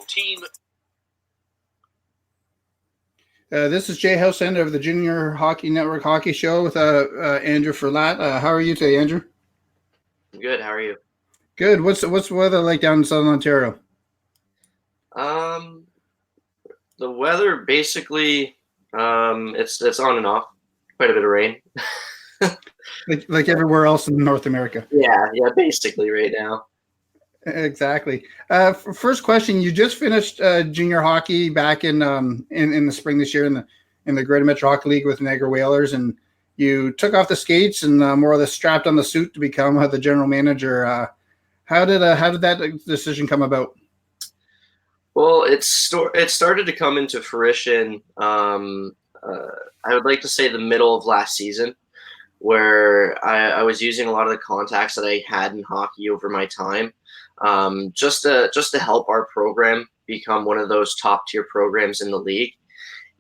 team. This is Jay Houslander of the Junior Hockey Network Hockey Show with Andrew Ferlatte. How are you today, Andrew? Good. How are you? Good. What's the weather like down in Southern Ontario? The weather basically, it's on and off. Quite a bit of rain. like everywhere else in North America. Yeah, basically right now. Exactly. First question: you just finished junior hockey back in the spring this year in the Greater Metro Hockey League with Niagara Whalers, and you took off the skates and more or less strapped on the suit to become the general manager. How did that decision come about? Well, it started to come into fruition. I would like to say the middle of last season, where I was using a lot of the contacts that I had in hockey over my time. Just to help our program become one of those top tier programs in the league.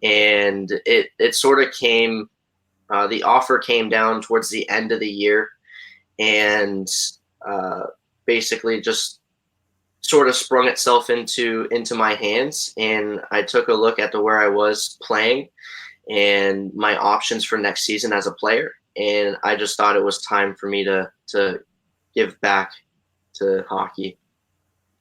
And it sort of came, the offer came down towards the end of the year, and basically just sort of sprung itself into my hands. And I took a look at where I was playing and my options for next season as a player. And I just thought it was time for me to give back to hockey.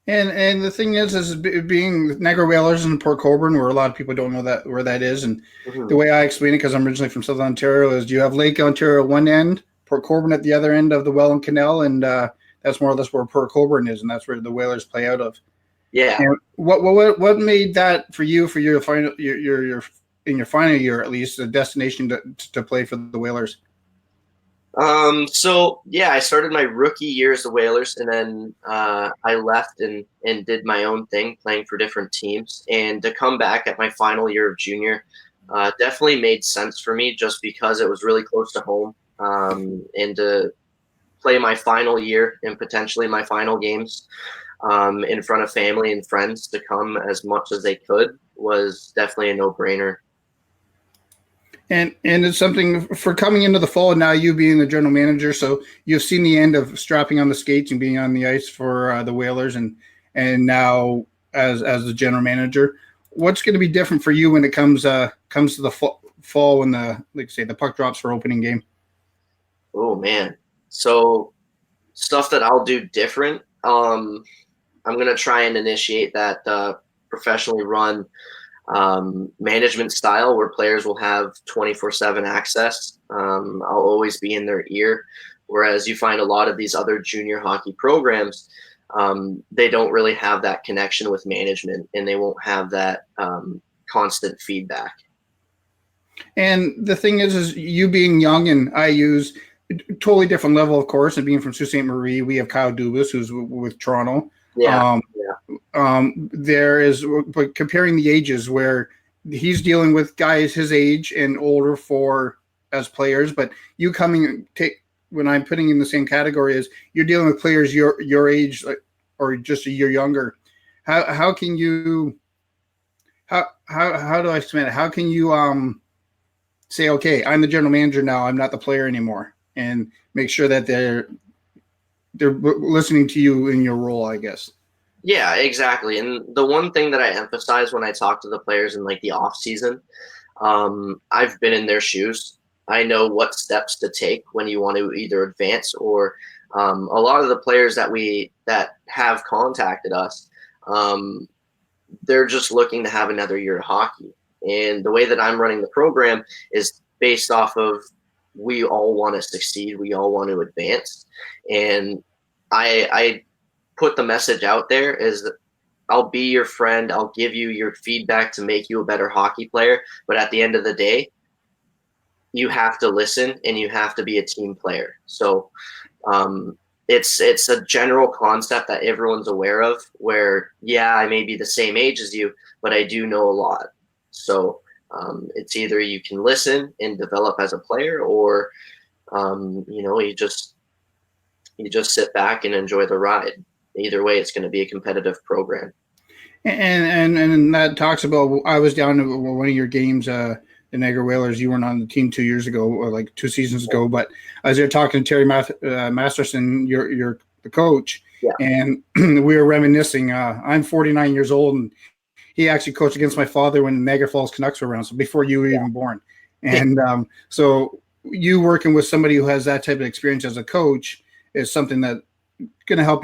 And the thing is being Niagara Whalers in Port Colborne, where a lot of people don't know where that is, and the way I explain it, because I'm originally from Southern Ontario, is you have Lake Ontario at one end, Port Colborne at the other end of the Wayland Canal, and that's more or less where Port Colborne is, and that's where the Whalers play out of. Yeah. And what made that for you for your final your in your final year at least a destination to play for the Whalers? So yeah, I started my rookie year as the Whalers, and then I left and did my own thing, playing for different teams. And to come back at my final year of junior definitely made sense for me, just because it was really close to home, and to play my final year and potentially my final games in front of family and friends to come as much as they could was definitely a no-brainer. And it's something for coming into the fall, now you being the general manager, so you've seen the end of strapping on the skates and being on the ice for the Whalers, and now as the general manager, what's going to be different for you when it comes to the fall when the puck drops for opening game? Oh man, so stuff that I'll do different. I'm going to try and initiate that professionally run management style where players will have 24/7 access. I'll always be in their ear, whereas you find a lot of these other junior hockey programs, they don't really have that connection with management, and they won't have that constant feedback. And the thing is you being young, and I use totally different level, of course, and being from Sault Ste. Marie, we have Kyle Dubas, who's with Toronto. Yeah. There is, but comparing the ages, where he's dealing with guys his age and older as players, but you when I'm putting in the same category as you're dealing with players your age, or just a year younger. How can you how do I explain it? How can you say, okay, I'm the general manager now, I'm not the player anymore, and make sure that they're listening to you in your role, I guess. Yeah, exactly. And the one thing that I emphasize when I talk to the players in like the off season, I've been in their shoes. I know what steps to take when you want to either advance or a lot of the players that have contacted us, they're just looking to have another year of hockey. And the way that I'm running the program is based off of, we all want to succeed. We all want to advance. And I put the message out there is that I'll be your friend. I'll give you your feedback to make you a better hockey player. But at the end of the day, you have to listen and you have to be a team player. So it's a general concept that everyone's aware of, where, yeah, I may be the same age as you, but I do know a lot. So it's either you can listen and develop as a player, or you just sit back and enjoy the ride. Either way, it's going to be a competitive program. And that talks about, I was down to one of your games, the Niagara Whalers. You weren't on the team 2 years ago, or like 2 seasons ago, but I was there talking to Terry Masterson, your the coach, Yeah. And we were reminiscing. I'm 49 years old, and he actually coached against my father when Niagara Falls Canucks were around, so before you were even born. And so you working with somebody who has that type of experience as a coach is something that going to help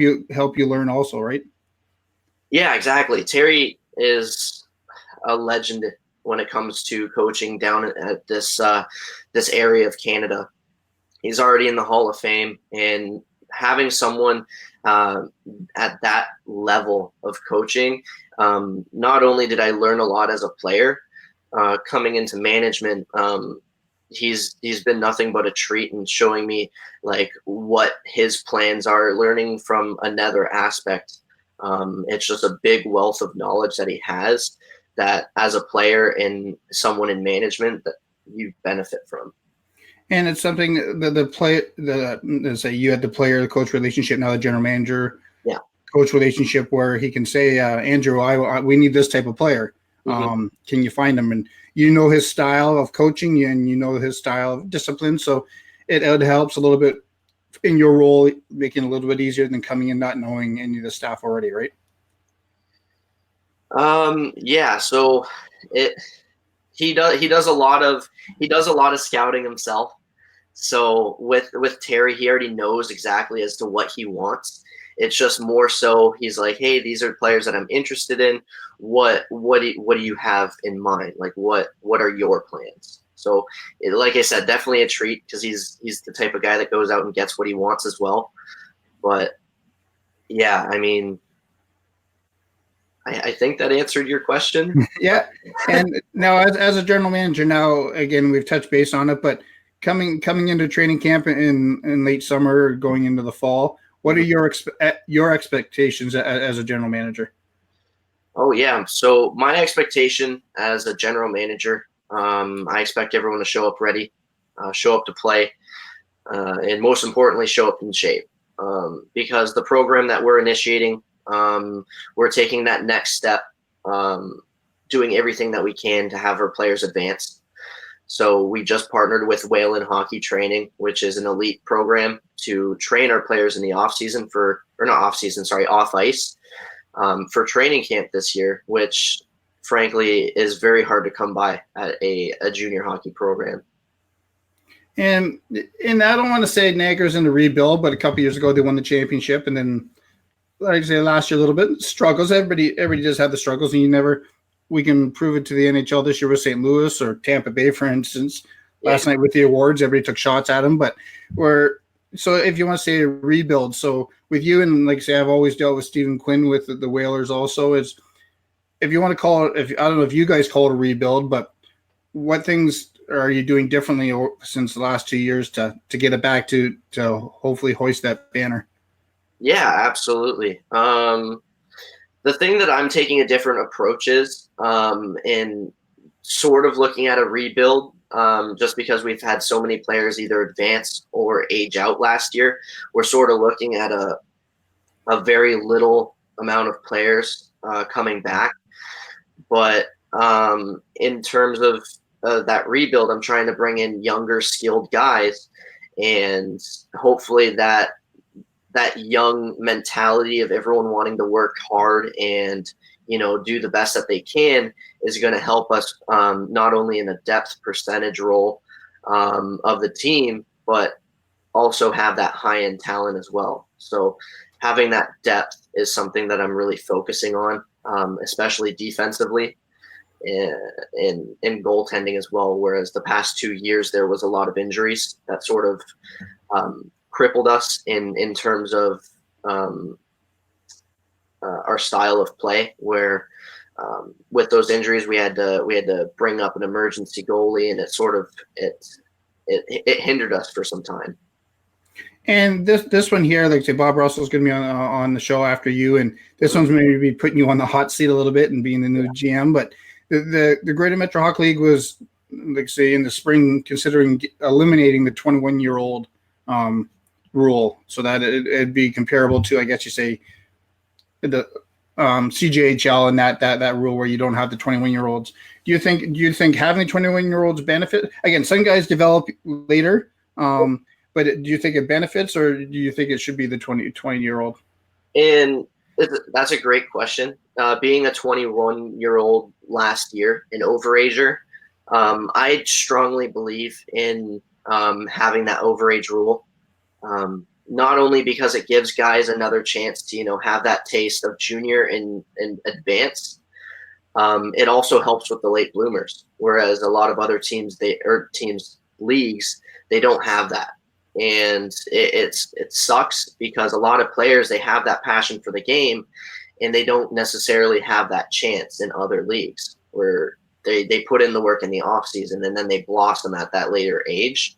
you learn also, right? Yeah, exactly. Terry is a legend when it comes to coaching down at this area of Canada. He's already in the Hall of Fame, and having someone at that level of coaching, not only did I learn a lot as a player, coming into management, he's been nothing but a treat and showing me like what his plans are, learning from another aspect. It's just a big wealth of knowledge that he has that as a player and someone in management that you benefit from. And it's something that say you had the player coach relationship, now the general manager coach relationship, where he can say, Andrew, we need this type of player. Can you find him? And you know his style of coaching and you know his style of discipline. So it helps a little bit in your role, making it a little bit easier than coming in not knowing any of the staff already, right? Yeah. So he does a lot of scouting himself. So with Terry, he already knows exactly as to what he wants. It's just more so he's like, hey, these are players that I'm interested in. What do you have in mind? Like what are your plans? So like I said, definitely a treat because he's the type of guy that goes out and gets what he wants as well. But yeah, I mean, I think that answered your question. Yeah. And now as a general manager, now again, we've touched base on it, but coming into training camp in late summer, going into the fall, what are your expectations as a general manager? Oh yeah. So my expectation as a general manager, I expect everyone to show up ready, show up to play, and most importantly, show up in shape. Because the program that we're initiating, we're taking that next step, doing everything that we can to have our players advance. So we just partnered with Wayland Hockey Training, which is an elite program to train our players in the off ice, for training camp this year, which frankly is very hard to come by at a junior hockey program. And I don't want to say Niagara's in the rebuild, but a couple years ago they won the championship, and then like I say last year a little bit struggles. Everybody does have the struggles, and we can prove it to the NHL this year with St. Louis or Tampa Bay, for instance. Last night with the awards, everybody took shots at them, but so if you want to say a rebuild, so with you and like I say, I've always dealt with Stephen Quinn with the Whalers also, is if you want to call it, I don't know if you guys call it a rebuild, but what things are you doing differently since the last 2 years to get it back to hopefully hoist that banner? Yeah, absolutely. The thing that I'm taking a different approach is in sort of looking at a rebuild, just because we've had so many players either advance or age out last year. We're sort of looking at a very little amount of players coming back. But in terms of that rebuild, I'm trying to bring in younger, skilled guys, and hopefully that young mentality of everyone wanting to work hard and do the best that they can is going to help us not only in a depth percentage role of the team, but also have that high end talent as well. So having that depth is something that I'm really focusing on, especially defensively and in goaltending as well. Whereas the past 2 years, there was a lot of injuries that sort of crippled us in terms of our style of play, where with those injuries we had to bring up an emergency goalie, and it hindered us for some time. And this one here, like say Bob Russell's going to be on the show after you, and this one's maybe be putting you on the hot seat a little bit and being the new GM. But the Greater Metro Hockey League was, like say in the spring, considering eliminating the 21-year-old rule, so that it'd be comparable to, I guess you say, the CGHL and that rule where you don't have the 21-year-olds. Do you think having 21-year-olds benefit? Again, some guys develop later, but do you think it benefits, or do you think it should be the 20-year-old? And that's a great question. Being a 21-year-old last year, an overager, I strongly believe in having that overage rule. Not only because it gives guys another chance to, have that taste of junior and advanced, it also helps with the late bloomers. Whereas a lot of other teams, leagues, they don't have that. And it sucks because a lot of players, they have that passion for the game and they don't necessarily have that chance in other leagues where they put in the work in the off season and then they blossom at that later age.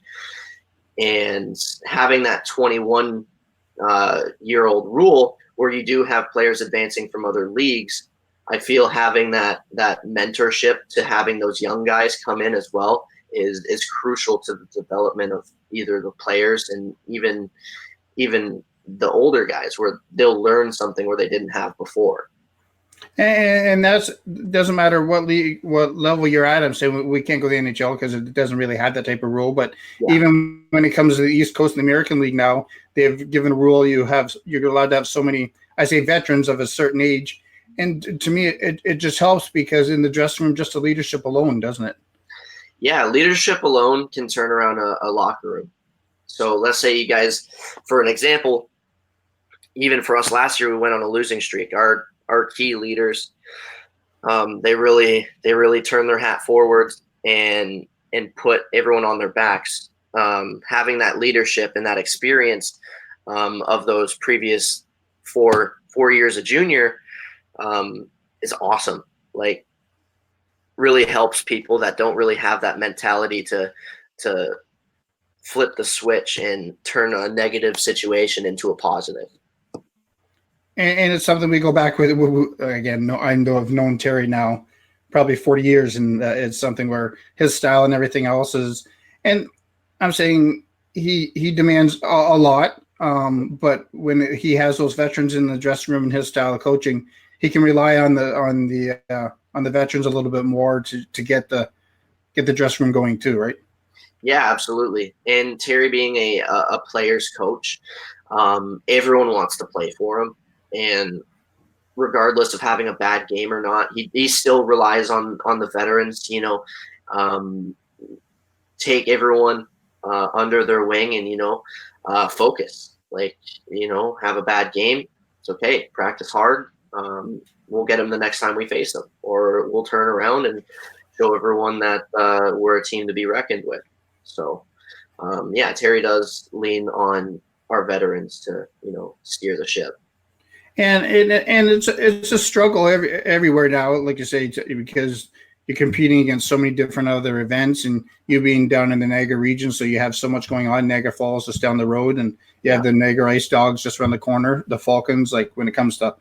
And having that 21 year old rule where you do have players advancing from other leagues, I feel having that mentorship to having those young guys come in as well is crucial to the development of either the players and even the older guys, where they'll learn something where they didn't have before. And that's doesn't matter what league, what level you're at. I'm saying we can't go to the NHL because it doesn't really have that type of rule. But even when it comes to the East Coast and the American League now, they've given a rule you're allowed to have so many, I say, veterans of a certain age. And to me, it just helps because in the dressing room, just the leadership alone, doesn't it? Yeah, leadership alone can turn around a locker room. So let's say you guys, for an example, even for us last year, we went on a losing streak. Our key leaders, they really turned their hat forward and put everyone on their backs. Having that leadership and that experience of those previous four years of junior is awesome. Like, really helps people that don't really have that mentality to flip the switch and turn a negative situation into a positive. And it's something we go back with. Again, I know I've known Terry now probably 40 years, and it's something where his style and everything else is. And I'm saying he demands a lot, but when he has those veterans in the dressing room and his style of coaching, he can rely on the veterans a little bit more to get the dressing room going too, right? Yeah, absolutely. And Terry being a player's coach, everyone wants to play for him. And regardless of having a bad game or not, he still relies on the veterans, take everyone under their wing and, focus. Like, have a bad game. It's okay. Practice hard. We'll get them the next time we face them, or we'll turn around and show everyone that we're a team to be reckoned with. So, Terry does lean on our veterans to, steer the ship. And it's a struggle everywhere now, like you say, because you're competing against so many different other events, and you being down in the Niagara region, so you have so much going on. Niagara Falls just down the road, and you have the Niagara Ice Dogs just around the corner. The Falcons, like when it comes to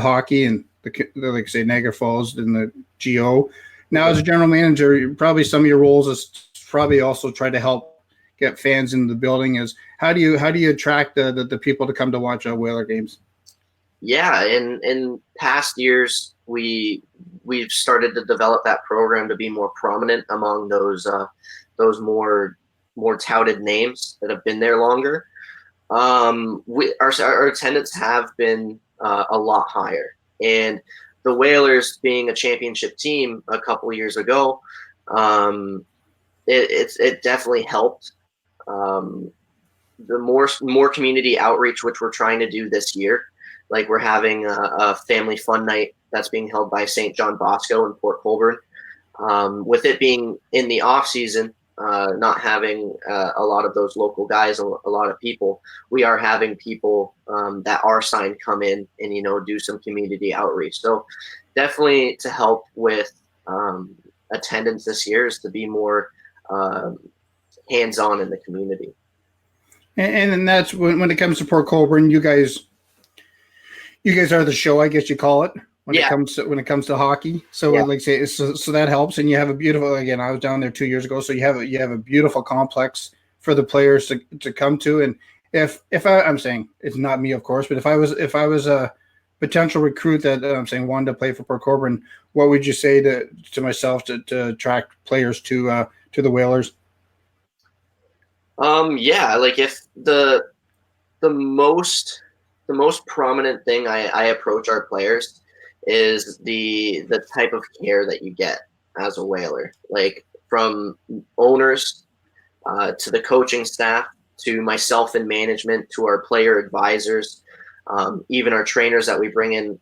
hockey, and like I say, Niagara Falls and the GO. Now, as a general manager, probably some of your roles is probably also try to help get fans in the building. Is how do you attract the people to come to watch Whaler games? Yeah, in past years, we've started to develop that program to be more prominent among those more touted names that have been there longer. Our attendance have been a lot higher, and the Whalers being a championship team a couple of years ago, it definitely helped. The more community outreach, which we're trying to do this year. Like, we're having a family fun night that's being held by St. John Bosco in Port Colborne. With it being in the off season, not having a lot of those local guys, a lot of people, we are having people that are signed come in and do some community outreach. So definitely to help with attendance this year is to be more hands-on in the community. And that's when it comes to Port Colborne, you guys are the show, I guess you call it, when it comes to hockey. So like say, so that helps, and you have a beautiful. Again, I was down there 2 years ago, so you have a beautiful complex for the players to come to. And I'm saying it's not me, of course, but if I was a potential recruit that I'm saying wanted to play for Port Colborne, what would you say to myself to attract players to the Whalers? Like if the the most prominent thing I approach our players is the type of care that you get as a whaler, like from owners to the coaching staff, to myself in management, to our player advisors, even our trainers that we bring in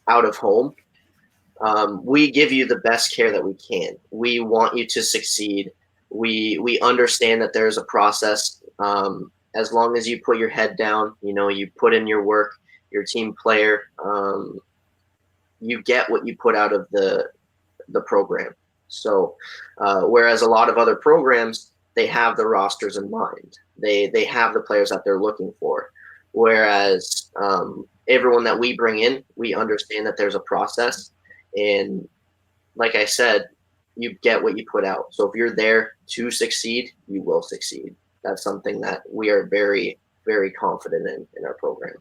out of home. We give you the best care that we can. We want you to succeed. We understand that there's a process. As long as you put your head down, you put in your work, your team player, you get what you put out of the program. So, whereas a lot of other programs, they have the rosters in mind. They have the players that they're looking for. Whereas everyone that we bring in, we understand that there's a process. And like I said, you get what you put out. So if you're there to succeed, you will succeed. That's something that we are very, very confident in our program.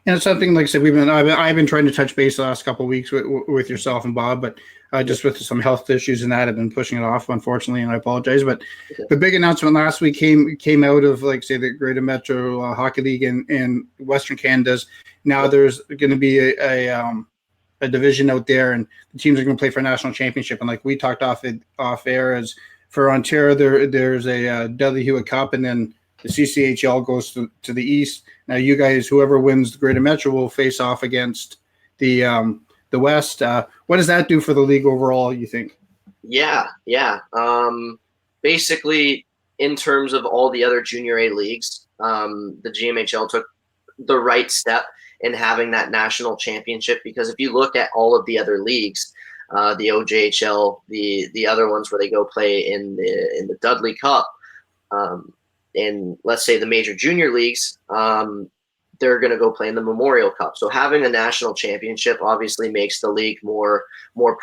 And it's something, like I said, I've been trying to touch base the last couple of weeks with yourself and Bob, but just with some health issues and that, I've been pushing it off, unfortunately, and I apologize. But the big announcement last week came out of, like, say, the Greater Metro Hockey League in Western Canada's. Now there's going to be a division out there, and the teams are going to play for a national championship. And like we talked off air, as for Ontario, there's a Dudley Hewitt Cup, and then the CCHL goes to the east. Now, you guys, whoever wins the Greater Metro, will face off against the West. What does that do for the league overall, you think? Yeah. Basically, in terms of all the other Junior A leagues, the GMHL took the right step in having that national championship, because if you look at all of the other leagues, the OJHL, the other ones where they go play in the Dudley Cup, in, let's say, the major junior leagues, they're going to go play in the Memorial Cup. So having a national championship obviously makes the league more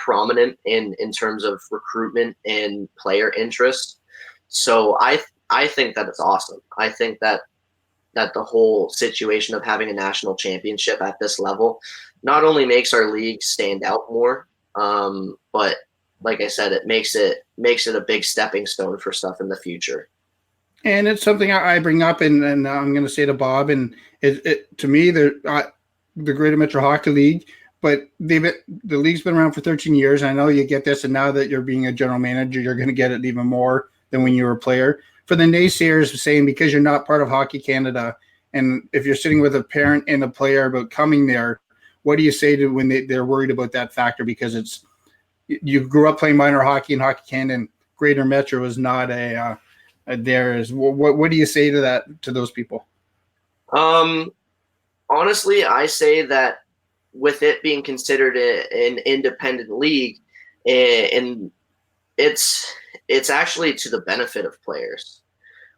prominent in terms of recruitment and player interest. So I think that it's awesome. I think that the whole situation of having a national championship at this level not only makes our league stand out more, but like I said, it makes it a big stepping stone for stuff in the future. And it's something I bring up, and I'm going to say to Bob, and it to me, the Greater Metro Hockey League, but the league's been around for 13 years. I know you get this, and now that you're being a general manager, you're going to get it even more than when you were a player. For the naysayers saying, because you're not part of Hockey Canada, and if you're sitting with a parent and a player about coming there, what do you say to when they're worried about that factor? Because you grew up playing minor hockey in Hockey Canada, and Greater Metro is not what do you say to that, to those people? Honestly, I say that with it being considered an independent league, and it's actually to the benefit of players.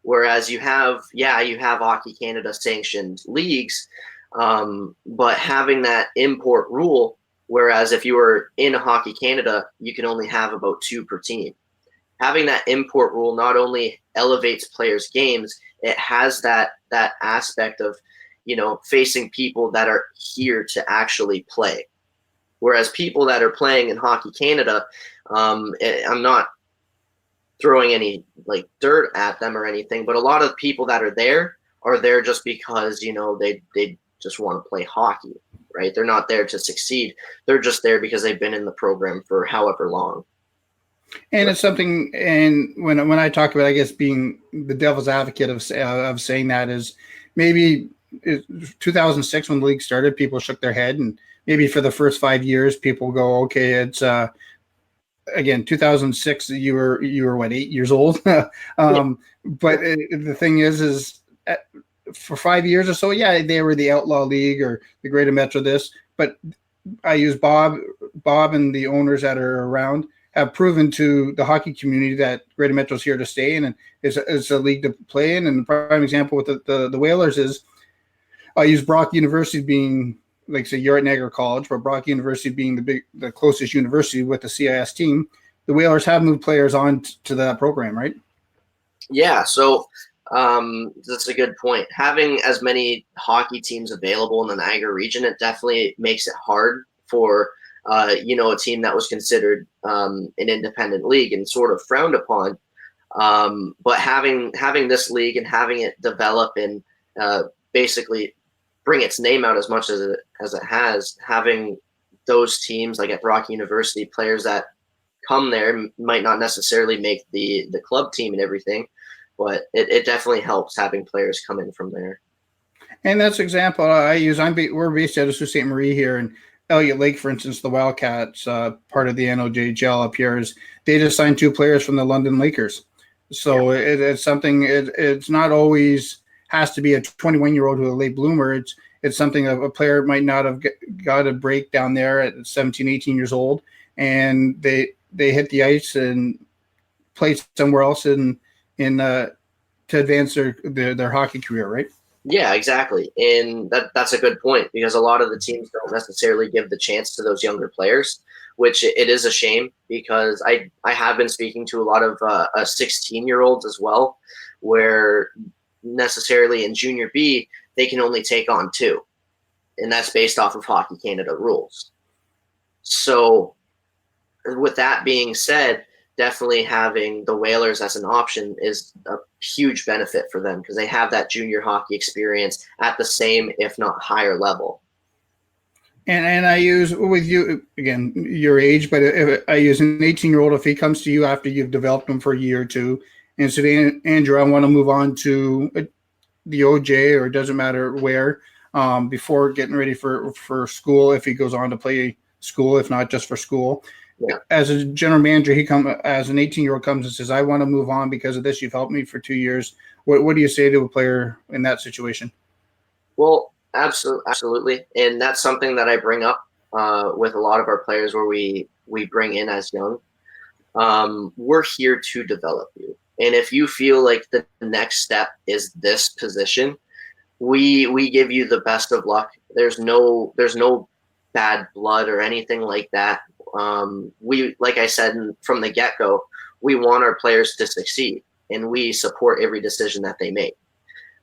Whereas you have Hockey Canada sanctioned leagues, but having that import rule, whereas if you were in Hockey Canada, you can only have about 2 per team. Having that import rule not only elevates players' games, it has that aspect of, facing people that are here to actually play. Whereas people that are playing in Hockey Canada, I'm not throwing any dirt at them or anything, but a lot of people that are there just because, they just want to play hockey, right? They're not there to succeed. They're just there because they've been in the program for however long. And it's something, and when I talk about, I guess, being the devil's advocate of saying that, is maybe 2006 when the league started, people shook their head, and maybe for the first 5 years, people go, okay, it's again 2006. You were what, 8 years old, But the thing is for 5 years or so, yeah, they were the outlaw league or the Greater Metro this, but I use Bob and the owners that are around have proven to the hockey community that Greater Metro is here to stay, and it's a league to play in. And the prime example with the Whalers is, I use Brock University being, like, say, you're at Niagara College, but Brock University being the closest university with the CIS team. The Whalers have moved players on to that program, right? Yeah, so that's a good point. Having as many hockey teams available in the Niagara region, it definitely makes it hard for a team that was considered an independent league and sort of frowned upon. But having this league and having it develop and basically bring its name out as much as it has, having those teams like at Brock University, players that come there might not necessarily make the club team and everything, but it definitely helps having players come in from there. And that's an example I use. We're based out of Sault Ste. Marie here, and Elliott Lake, for instance, the Wildcats, part of the NOJHL up here, they just signed 2 players from the London Lakers. So it's something. It's not always has to be a 21-year-old who's a late bloomer. It's something a player might not have got a break down there at 17, 18 years old, and they hit the ice and play somewhere else to advance their hockey career, right? Yeah, exactly. And that's a good point, because a lot of the teams don't necessarily give the chance to those younger players, which it is a shame, because I have been speaking to a lot of 16-year-olds as well, where necessarily in junior B, they can only take on 2. And that's based off of Hockey Canada rules. So with that being said, definitely having the Whalers as an option is a huge benefit for them, because they have that junior hockey experience at the same, if not higher level. And I use with you, again, your age, but if I use an 18-year-old, if he comes to you after you've developed him for a year or 2, and so Andrew, I want to move on to the OJ, or it doesn't matter where, before getting ready for school, if he goes on to play school, if not just for school. Yeah. As a general manager, as an 18-year-old comes and says, I want to move on because of this. You've helped me for 2 years. What do you say to a player in that situation? Well, absolutely. And that's something that I bring up with a lot of our players, where we bring in as young. We're here to develop you. And if you feel like the next step is this position, we give you the best of luck. There's no bad blood or anything like that. We, like I said from the get-go, we want our players to succeed, and we support every decision that they make.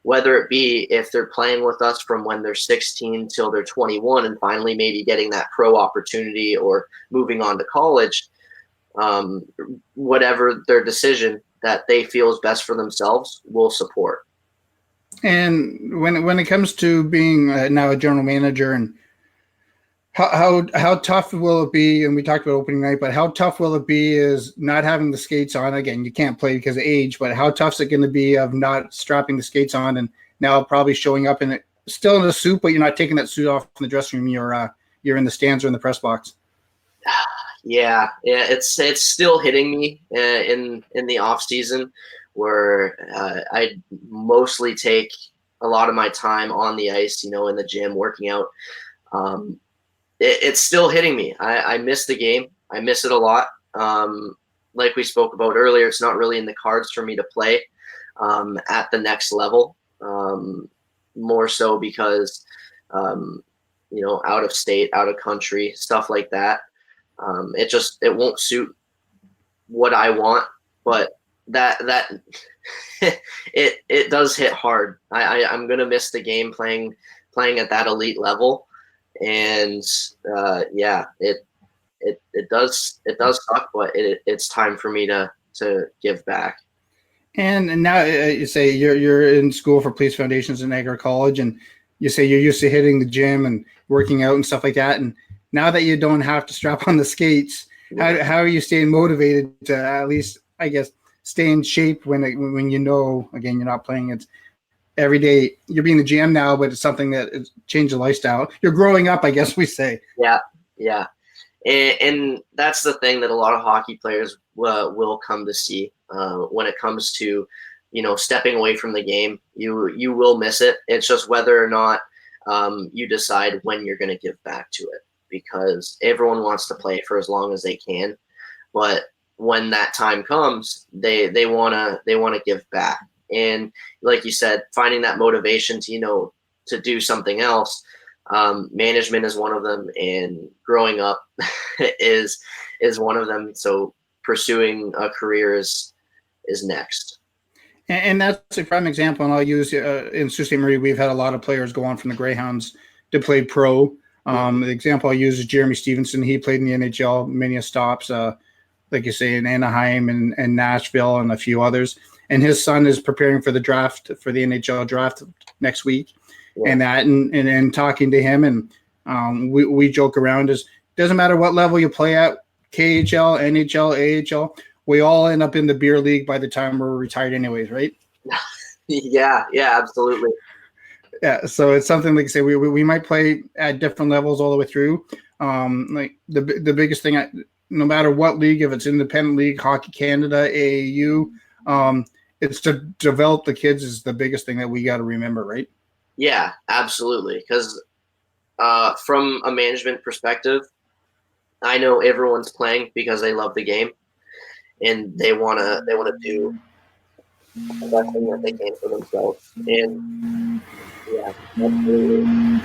Whether it be if they're playing with us from when they're 16 till they're 21 and finally maybe getting that pro opportunity or moving on to college, whatever their decision that they feel is best for themselves, we'll support. And when it comes to being now a general manager, and how tough will it be? And we talked about opening night, but how tough will it be is not having the skates on? Again, you can't play because of age, but how tough is it going to be of not strapping the skates on and now probably showing up still in a suit, but you're not taking that suit off in the dressing room? You're in the stands or in the press box. Yeah, it's still hitting me in the off season, where I mostly take a lot of my time on the ice, in the gym, working out. It's still hitting me. I miss the game. I miss it a lot. Like we spoke about earlier, it's not really in the cards for me to play at the next level. More so because, out of state, out of country, stuff like that. It won't suit what I want, but that it does hit hard. I'm gonna miss the game playing at that elite level, and it does suck, but it's time for me to give back. And now you say you're in school for police foundations in Niagara College, and you say you're used to hitting the gym and working out and stuff like that, and now that you don't have to strap on the skates, how are you staying motivated to at least, I guess, stay in shape when again, you're not playing it every day? You're being the GM now, but it's something that has changed the lifestyle. You're growing up, I guess we say. Yeah. And that's the thing that a lot of hockey players will come to see when it comes to, stepping away from the game. You will miss it. It's just whether or not you decide when you're going to give back to it, because everyone wants to play for as long as they can, but when that time comes, they want to give back. And like you said, finding that motivation to do something else. Management is one of them, and growing up is one of them. So pursuing a career is next. And that's a prime example. And I'll use in Sault Ste. Marie, we've had a lot of players go on from the Greyhounds to play pro. The example I use is Jeremy Stevenson. He played in the NHL, many stops, like you say, in Anaheim and Nashville and a few others. And his son is preparing for the draft, for the NHL draft next week. and that, and talking to him, and we joke around, is doesn't matter what level you play at, KHL, NHL, AHL, we all end up in the beer league by the time we're retired anyways, right? Yeah, absolutely. Yeah, so it's something like I say, we might play at different levels all the way through. Like the biggest thing, no matter what league, if it's independent league, Hockey Canada, AAU, it's to develop the kids is the biggest thing that we got to remember, right? Yeah, absolutely. Because from a management perspective, I know everyone's playing because they love the game and they wanna do the best thing that they can for themselves. And yeah, absolutely.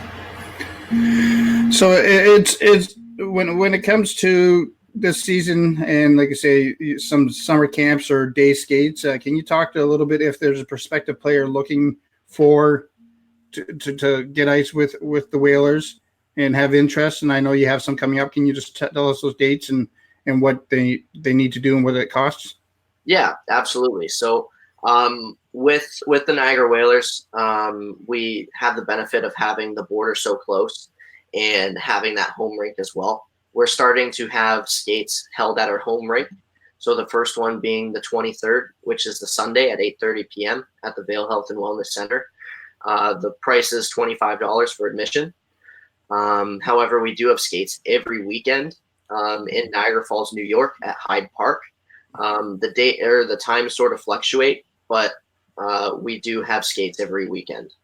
So it's when it comes to this season, and like I say, some summer camps or day skates. Can you talk to a little bit if there's a prospective player looking for to get ice with the Whalers and have interest? And I know you have some coming up. Can you just tell us those dates and what they need to do and what it costs? Yeah, absolutely. So with the Niagara Whalers, we have the benefit of having the border so close and having that home rink as well. We're starting to have skates held at our home rink. So the first one being the 23rd, which is the Sunday at 8:30 p.m. at the Vail Health and Wellness Center. The price is $25 for admission. However, we do have skates every weekend in Niagara Falls, New York at Hyde Park. The date or the times sort of fluctuate, but we do have skates every weekend.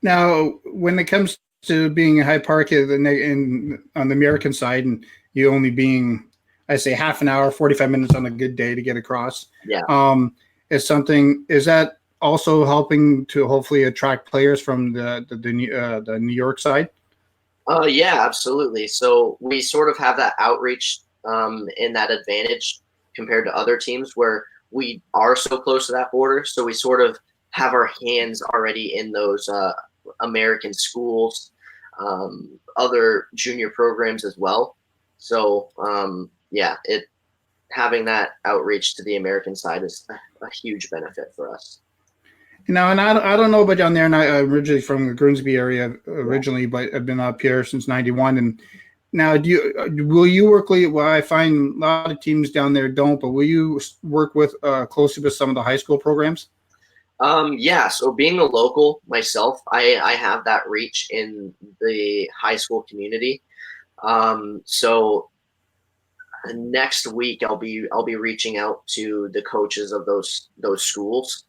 Now, when it comes to being a Hyde Park on the American side, and you only being, I say, half an hour, 45 minutes on a good day to get across, is that also helping to hopefully attract players from the New York side? Yeah, absolutely. So we sort of have that outreach in that advantage compared to other teams where we are so close to that border. So we sort of have our hands already in those American schools, other junior programs as well. So having that outreach to the American side is a huge benefit for us. Now, and I don't know about down there, and I'm originally from the Grimsby area originally, but I've been up here since '91. And now, will you work? Well, I find a lot of teams down there don't, but will you work with closely with some of the high school programs? Yeah. So being a local myself, I have that reach in the high school community. So next week I'll be reaching out to the coaches of those schools,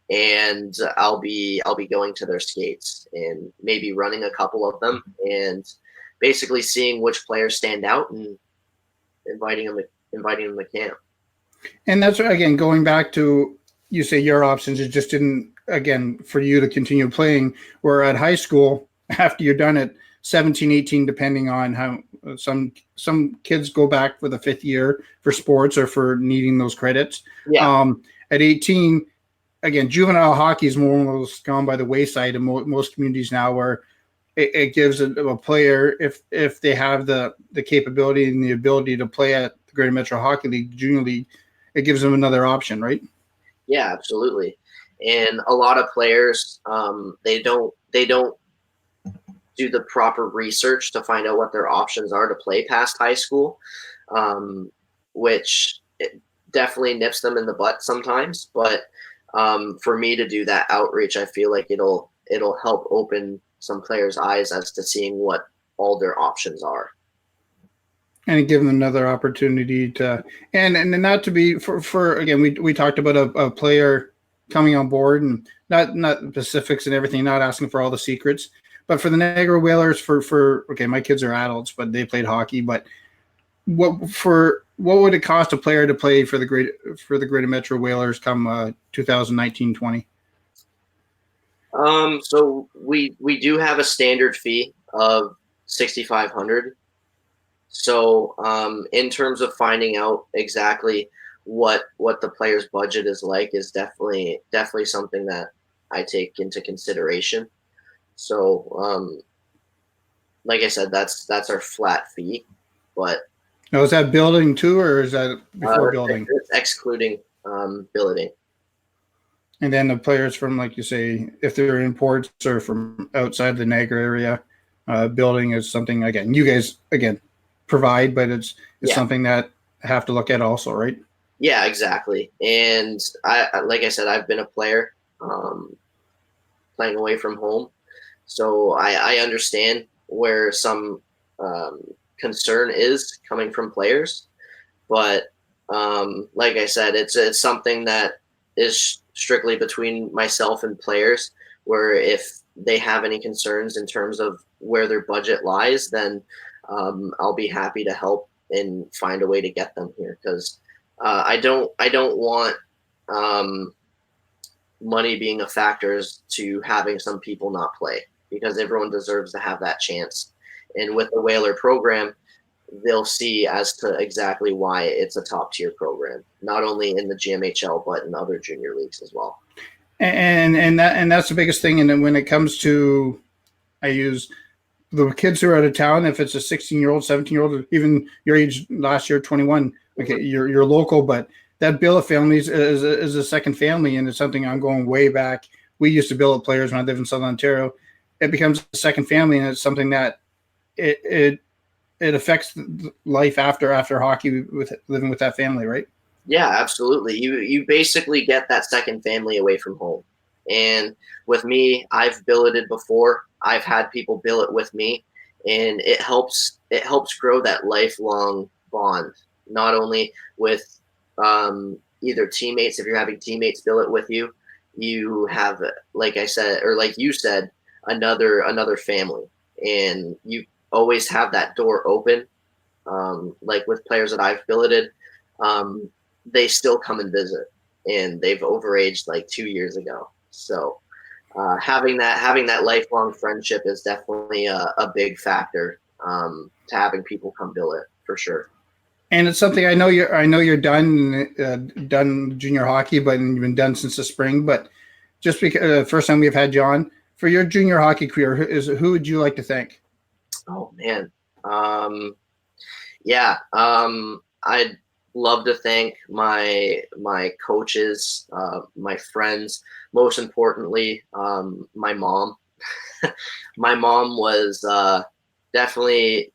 and I'll be going to their skates and maybe running a couple of them and basically seeing which players stand out and inviting them to camp. And that's, again, going back to, you say your options, it just didn't, again, for you to continue playing, where at high school, after you're done at 17, 18, depending on how some kids go back for the fifth year for sports or for needing those credits. Yeah. At 18, again, juvenile hockey is more or less gone by the wayside in most communities now, where it gives a player, if they have the capability and the ability to play at the Greater Metro Hockey League, Junior League, it gives them another option, right? Yeah, absolutely. And a lot of players, they don't do the proper research to find out what their options are to play past high school, which it definitely nips them in the butt sometimes. But for me to do that outreach, I feel like it'll help open some players' eyes as to seeing what all their options are. And give them another opportunity to, and not to be for again, we talked about a player coming on board, and not specifics and everything, not asking for all the secrets, but for the Niagara Whalers, for okay, my kids are adults, but they played hockey, but what would it cost a player to play for the Greater Metro Whalers come 2019-20? So we do have a standard fee of $6,500. So in terms of finding out exactly what the player's budget is like is definitely something that I take into consideration. So like I said, that's our flat fee. But now, is that building too, or is that before building? It's excluding building. And then the players from, like you say, if they're imports or from outside the Niagara area, building is something, again, you guys, again, provide, but it's Yeah. something that have to look at also, right? Yeah, exactly. And like I said, I've been a player playing away from home. So I understand where some concern is coming from players. But like I said, it's something that is strictly between myself and players. Where if they have any concerns in terms of where their budget lies, then I'll be happy to help and find a way to get them here. Because I don't want money being a factor to having some people not play, because everyone deserves to have that chance. And with the Whaler program, they'll see as to exactly why it's a top tier program, not only in the GMHL but in other junior leagues as well. And that's the biggest thing. And then when it comes to, I use the kids who are out of town. If it's a 16-year-old, 17-year-old, even your age last year, 21, okay, you're local, but that bill of families is a second family, and it's something I'm going way back. We used to bill at players when I lived in Southern Ontario. It becomes a second family, and it's something that it affects life after hockey with living with that family, right? Yeah, absolutely. You basically get that second family away from home. And with me, I've billeted before. I've had people billet with me, and it helps grow that lifelong bond, not only with either teammates. If you're having teammates billet with you, you have, like I said, or like you said, another family, and you always have that door open. Like with players that I've billeted, they still come and visit, and they've overaged like 2 years ago. So having that lifelong friendship is definitely a big factor to having people come billet for sure. And it's something I know you're done junior hockey, but you've been done since the spring. But just because first time we've had John for your junior hockey career, who would you like to thank? Oh man, yeah, I'd love to thank my coaches, my friends, most importantly, my mom. My mom was definitely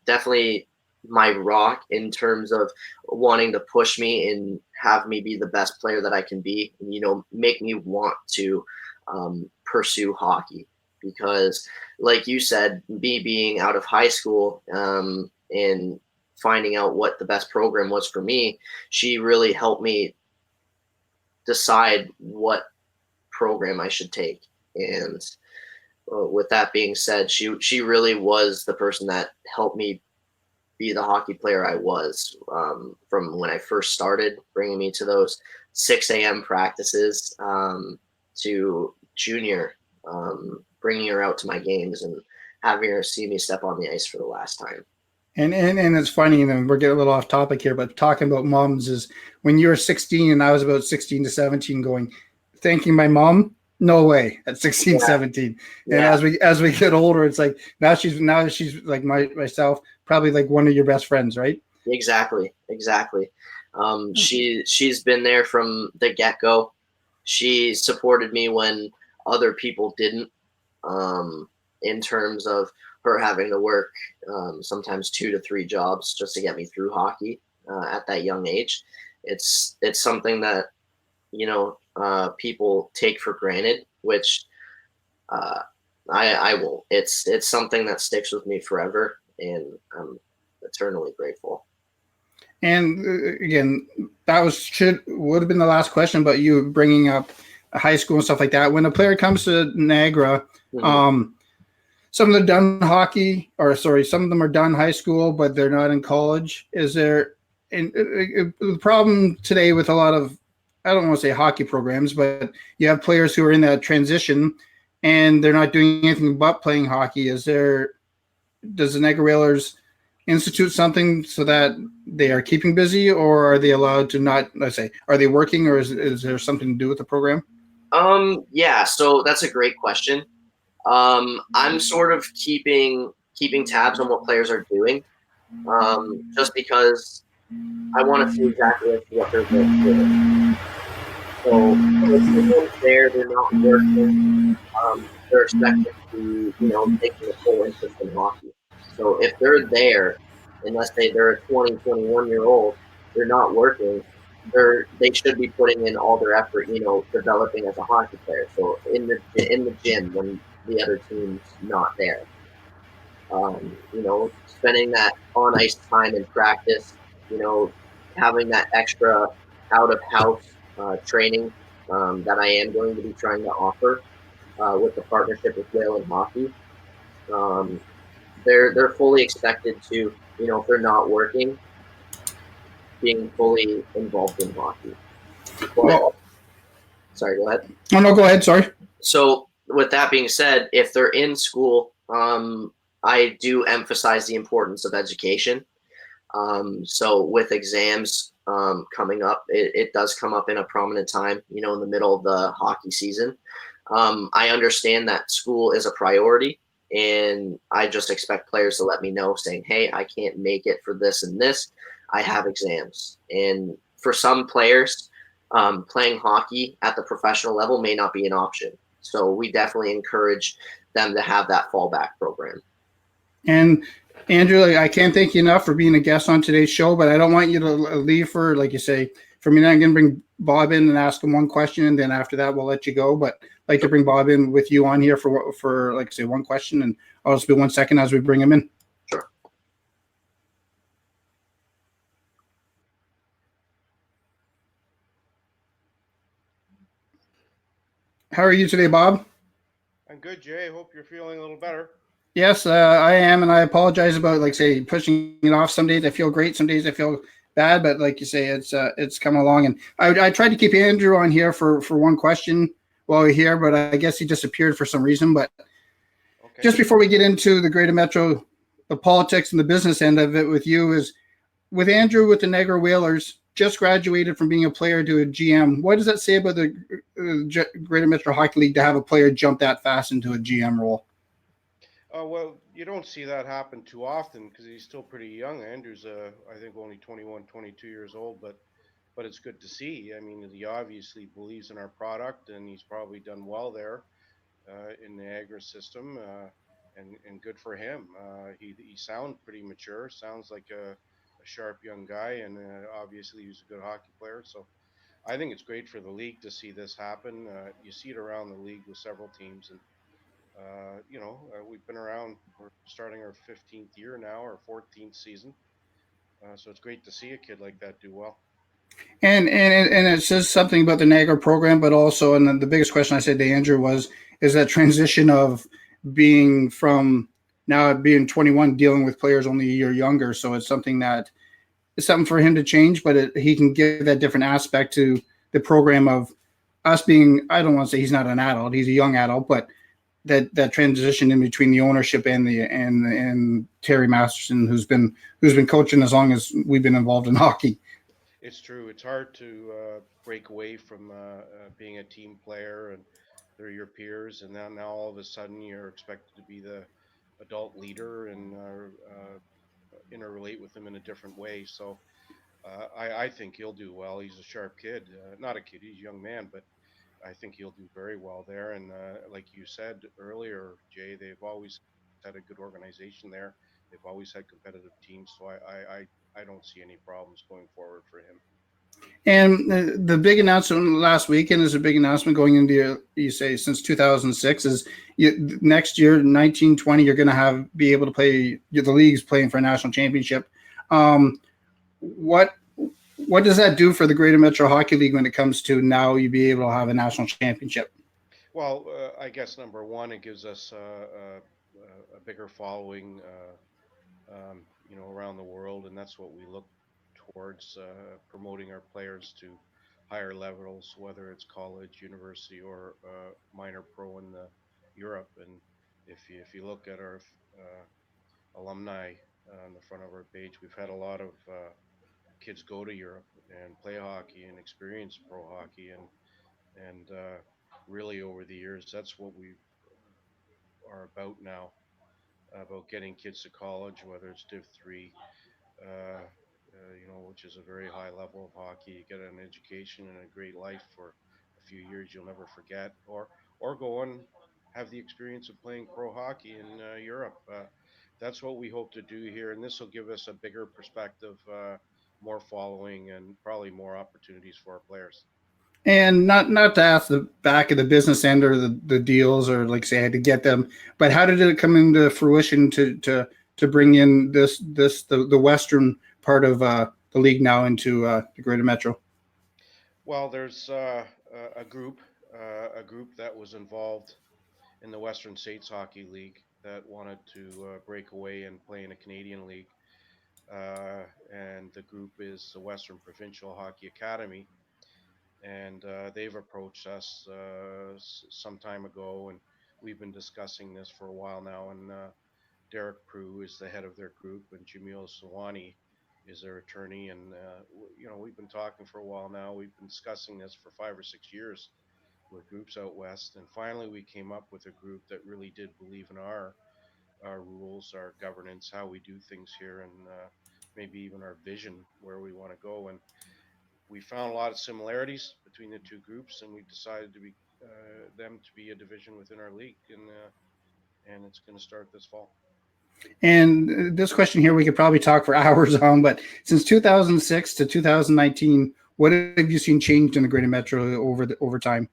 my rock in terms of wanting to push me and have me be the best player that I can be, and make me want to pursue hockey. Because, like you said, me being out of high school and finding out what the best program was for me, she really helped me decide what program I should take. And with that being said, she really was the person that helped me be the hockey player I was, from when I first started, bringing me to those 6 a.m. practices, to junior, bringing her out to my games and having her see me step on the ice for the last time. And it's funny, and we're getting a little off topic here, but talking about moms is when you were 16 and I was about 16 to 17 going, thanking my mom, no way at 16, Yeah. 17. Yeah. And as we get older, it's like now she's like myself, probably like one of your best friends, right? Exactly. She's been there from the get-go. She supported me when other people didn't, in terms of her having to work sometimes 2 to 3 jobs just to get me through hockey at that young age. It's something that people take for granted, which I won't. It's something that sticks with me forever, and I'm eternally grateful. And again, that would have been the last question, but you bringing up high school and stuff like that. When a player comes to Niagara, Mhm. some of them done hockey, some of them are done high school, but they're not in college. Is there the problem today with a lot of, I don't want to say hockey programs, but you have players who are in that transition and they're not doing anything but playing hockey. Does the Niagara Whalers institute something so that they are keeping busy, or are they allowed to not, let's say, are they working, or is there something to do with the program? Yeah, so that's a great question. I'm sort of keeping tabs on what players are doing, just because I want to see exactly what they're doing. So if someone's there, they're not working, they're expected to, taking a full interest in hockey. So if they're there, and let's say they're a 20, 21-year old, they're not working, they should be putting in all their effort, developing as a hockey player. So in the gym when the other team's not there, spending that on ice time in practice, you know, having that extra out of house training that I am going to be trying to offer with the partnership with Wayland Hockey. Um, they're fully expected to, if they're not working, being fully involved in hockey. But Well, sorry, go ahead. oh no, go ahead. Sorry. So with that being said, if they're in school, I do emphasize the importance of education. So with exams coming up, it does come up in a prominent time, in the middle of the hockey season. I understand that school is a priority, and I just expect players to let me know saying, hey, I can't make it for this and this. I have exams. And for some players, playing hockey at the professional level may not be an option. So we definitely encourage them to have that fallback program. And Andrew, I can't thank you enough for being a guest on today's show, but I don't want you to leave for, like you say, for me. I'm going to bring Bob in and ask him one question, and then after that, we'll let you go. But I'd like to bring Bob in with you on here for like I say, one question, and I'll just be 1 second as we bring him in. Sure. How are you today, Bob? I'm good, Jay. Hope you're feeling a little better. Yes, I am, and I apologize about like say pushing it off. Some days I feel great, some days I feel bad, but like you say, it's come along. And I tried to keep Andrew on here for one question while we're here, but I guess he disappeared for some reason. But Okay. just before we get into the Greater Metro, the politics and the business end of it with you is with Andrew with the Niagara Whalers, just graduated from being a player to a GM. What does that say about the Greater Metro Hockey League to have a player jump that fast into a GM role? Well, you don't see that happen too often because he's still pretty young. Andrew's, I think, only 21, 22 years old, but it's good to see. I mean, he obviously believes in our product, and he's probably done well there in the Niagara system, and good for him. He sounds pretty mature. Sounds like a sharp young guy, and obviously he's a good hockey player. So I think it's great for the league to see this happen. You see it around the league with several teams, and we've been around. We're starting our 15th year now, or 14th season. So it's great to see a kid like that do well. And it says something about the Niagara program, but also, and then the biggest question I said to Andrew was, is that transition of being from now being 21, dealing with players only a year younger. So it's something that it's something for him to change, but he can give that different aspect to the program of us being. I don't want to say he's not an adult; he's a young adult, but that transition in between the ownership and Terry Masterson, who's been coaching as long as we've been involved in hockey. It's true. It's hard to break away from being a team player and they're your peers, and now all of a sudden you're expected to be the adult leader and interrelate with them in a different way. So I think he'll do well. He's a sharp kid, not a kid. He's a young man, but I think he'll do very well there. And like you said earlier, Jay, they've always had a good organization there. They've always had competitive teams, so I don't see any problems going forward for him. And the big announcement last weekend is a big announcement going into, you say, since 2006 is next year, 1920, you're going to be able to play, the league's playing for a national championship. What what does that do for the Greater Metro Hockey League when it comes to now you be able to have a national championship? Well, I guess number one, it gives us a bigger following, around the world, and that's what we look towards promoting our players to higher levels, whether it's college, university, or minor pro in Europe. And if you look at our alumni on the front of our page, we've had a lot of kids go to Europe and play hockey and experience pro hockey, and really over the years, that's what we are about now, about getting kids to college, whether it's Div 3, which is a very high level of hockey. You get an education and a great life for a few years you'll never forget, or go and have the experience of playing pro hockey in Europe. That's what we hope to do here, and this will give us a bigger perspective, more following, and probably more opportunities for our players. And not to ask the back of the business end or the deals or like say I had to get them, but how did it come into fruition to bring in the western part of the league now into the Greater Metro? Well, there's a a group that was involved in the Western States Hockey League that wanted to break away and play in a Canadian league. And the group is the Western Provincial Hockey Academy, and they've approached us some time ago, and we've been discussing this for a while now. And Derek Prue is the head of their group, and Jamil Sawani is their attorney. And we've been talking for a while now. We've been discussing this for 5 or 6 years with groups out west, and finally we came up with a group that really did believe in our rules, our governance, how we do things here, and maybe even our vision where we want to go. And we found a lot of similarities between the two groups, and we decided to be them to be a division within our league, and it's going to start this fall. And this question here we could probably talk for hours on, but since 2006 to 2019, what have you seen changed in the Greater Metro over time?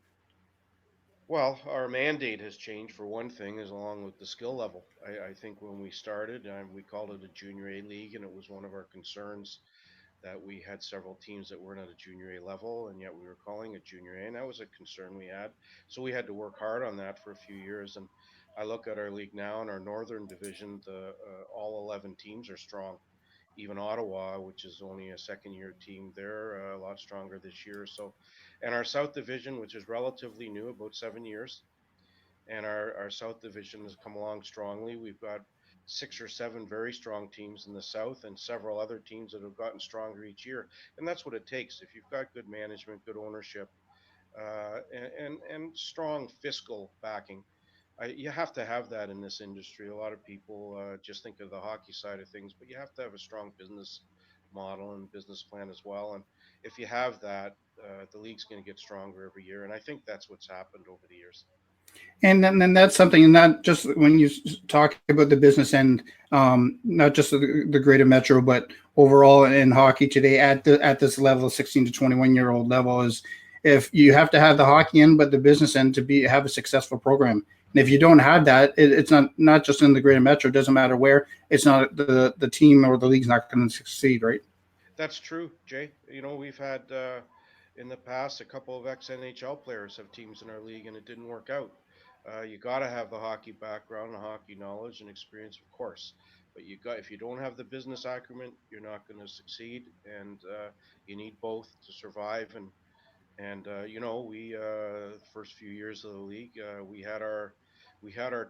Well, our mandate has changed for one thing, is along with the skill level. I think when we started, we called it a junior A league, and it was one of our concerns that we had several teams that weren't at a junior A level, and yet we were calling it junior A, and that was a concern we had. So we had to work hard on that for a few years. And I look at our league now in our northern division, the all 11 teams are strong. Even Ottawa, which is only a second year team, they're a lot stronger this year. So, and our South Division, which is relatively new, about 7 years, and our South Division has come along strongly. We've got 6 or 7 very strong teams in the South, and several other teams that have gotten stronger each year. And that's what it takes. If you've got good management, good ownership, and strong fiscal backing, you have to have that in this industry. A lot of people just think of the hockey side of things, but you have to have a strong business model and business plan as well. And if you have that, the league's going to get stronger every year. And I think that's what's happened over the years. And then that's something, not just when you talk about the business end, not just the Greater Metro, but overall in hockey today at this level, 16 to 21-year-old level, is if you have to have the hockey end, but the business end to have a successful program. And if you don't have that, it's not just in the Greater Metro. It doesn't matter where. It's not the team or the league's not going to succeed, right? That's true, Jay. We've had in the past a couple of ex NHL players have teams in our league, and it didn't work out. You got to have the hockey background, the hockey knowledge and experience, of course. But if you don't have the business acumen, you're not going to succeed, and you need both to survive. And we first few years of the league, we had our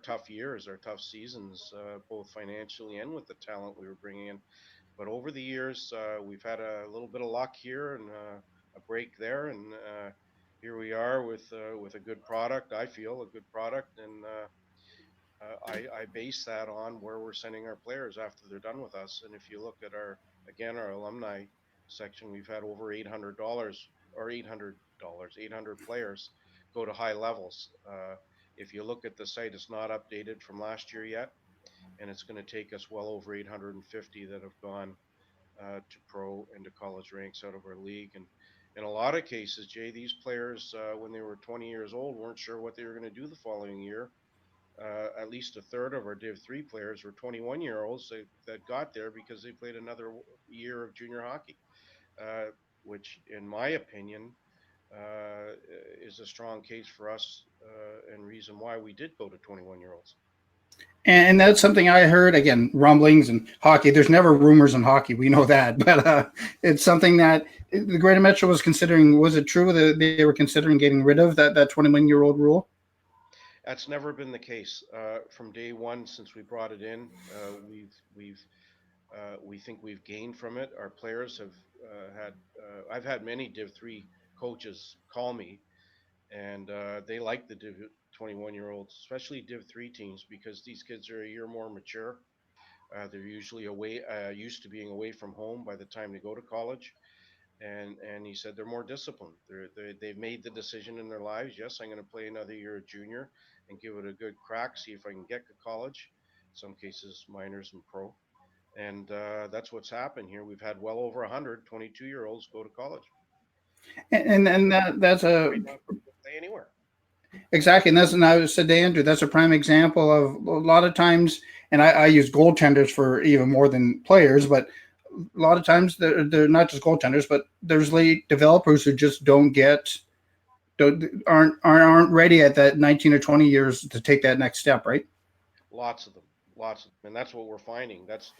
tough years, our tough seasons, both financially and with the talent we were bringing in. But over the years, we've had a little bit of luck here and a break there, and here we are with a good product. I feel a good product, and I base that on where we're sending our players after they're done with us. And if you look at our alumni section, we've had over $800 or $800 players go to high levels. If you look at the site, it's not updated from last year yet, and it's going to take us well over 850 that have gone to pro and to college ranks out of our league. And in a lot of cases, Jay, these players, when they were 20 years old, weren't sure what they were going to do the following year. At least a third of our Div 3 players were 21-year-olds that got there because they played another year of junior hockey, uh, which, in my opinion, uh, is a strong case for us and reason why we did go to 21-year-olds. And that's something I heard, again, rumblings and hockey. There's never rumors in hockey. We know that. But it's something that the Greater Metro was considering. Was it true that they were considering getting rid of that 21-year-old rule? That's never been the case from day one since we brought it in. We think we've gained from it. Our players have had. I've had many Div 3 coaches call me, and they like the Div 21-year-olds, especially Div 3 teams, because these kids are a year more mature. They're usually away, used to being away from home by the time they go to college. and he said they're more disciplined. They've made the decision in their lives. Yes, I'm going to play another year at junior and give it a good crack, see if I can get to college. Some cases, minors and pro, and that's what's happened here. We've had well over 100 22-year-olds go to college. And that's a Might not play anywhere. exactly, and I said to Andrew, that's a prime example of a lot of times, and I use goaltenders for even more than players, but a lot of times they're not just goaltenders, but there's late developers who just aren't ready at that 19 or 20 years to take that next step, right? Lots of them, lots of them, and that's what we're finding. That's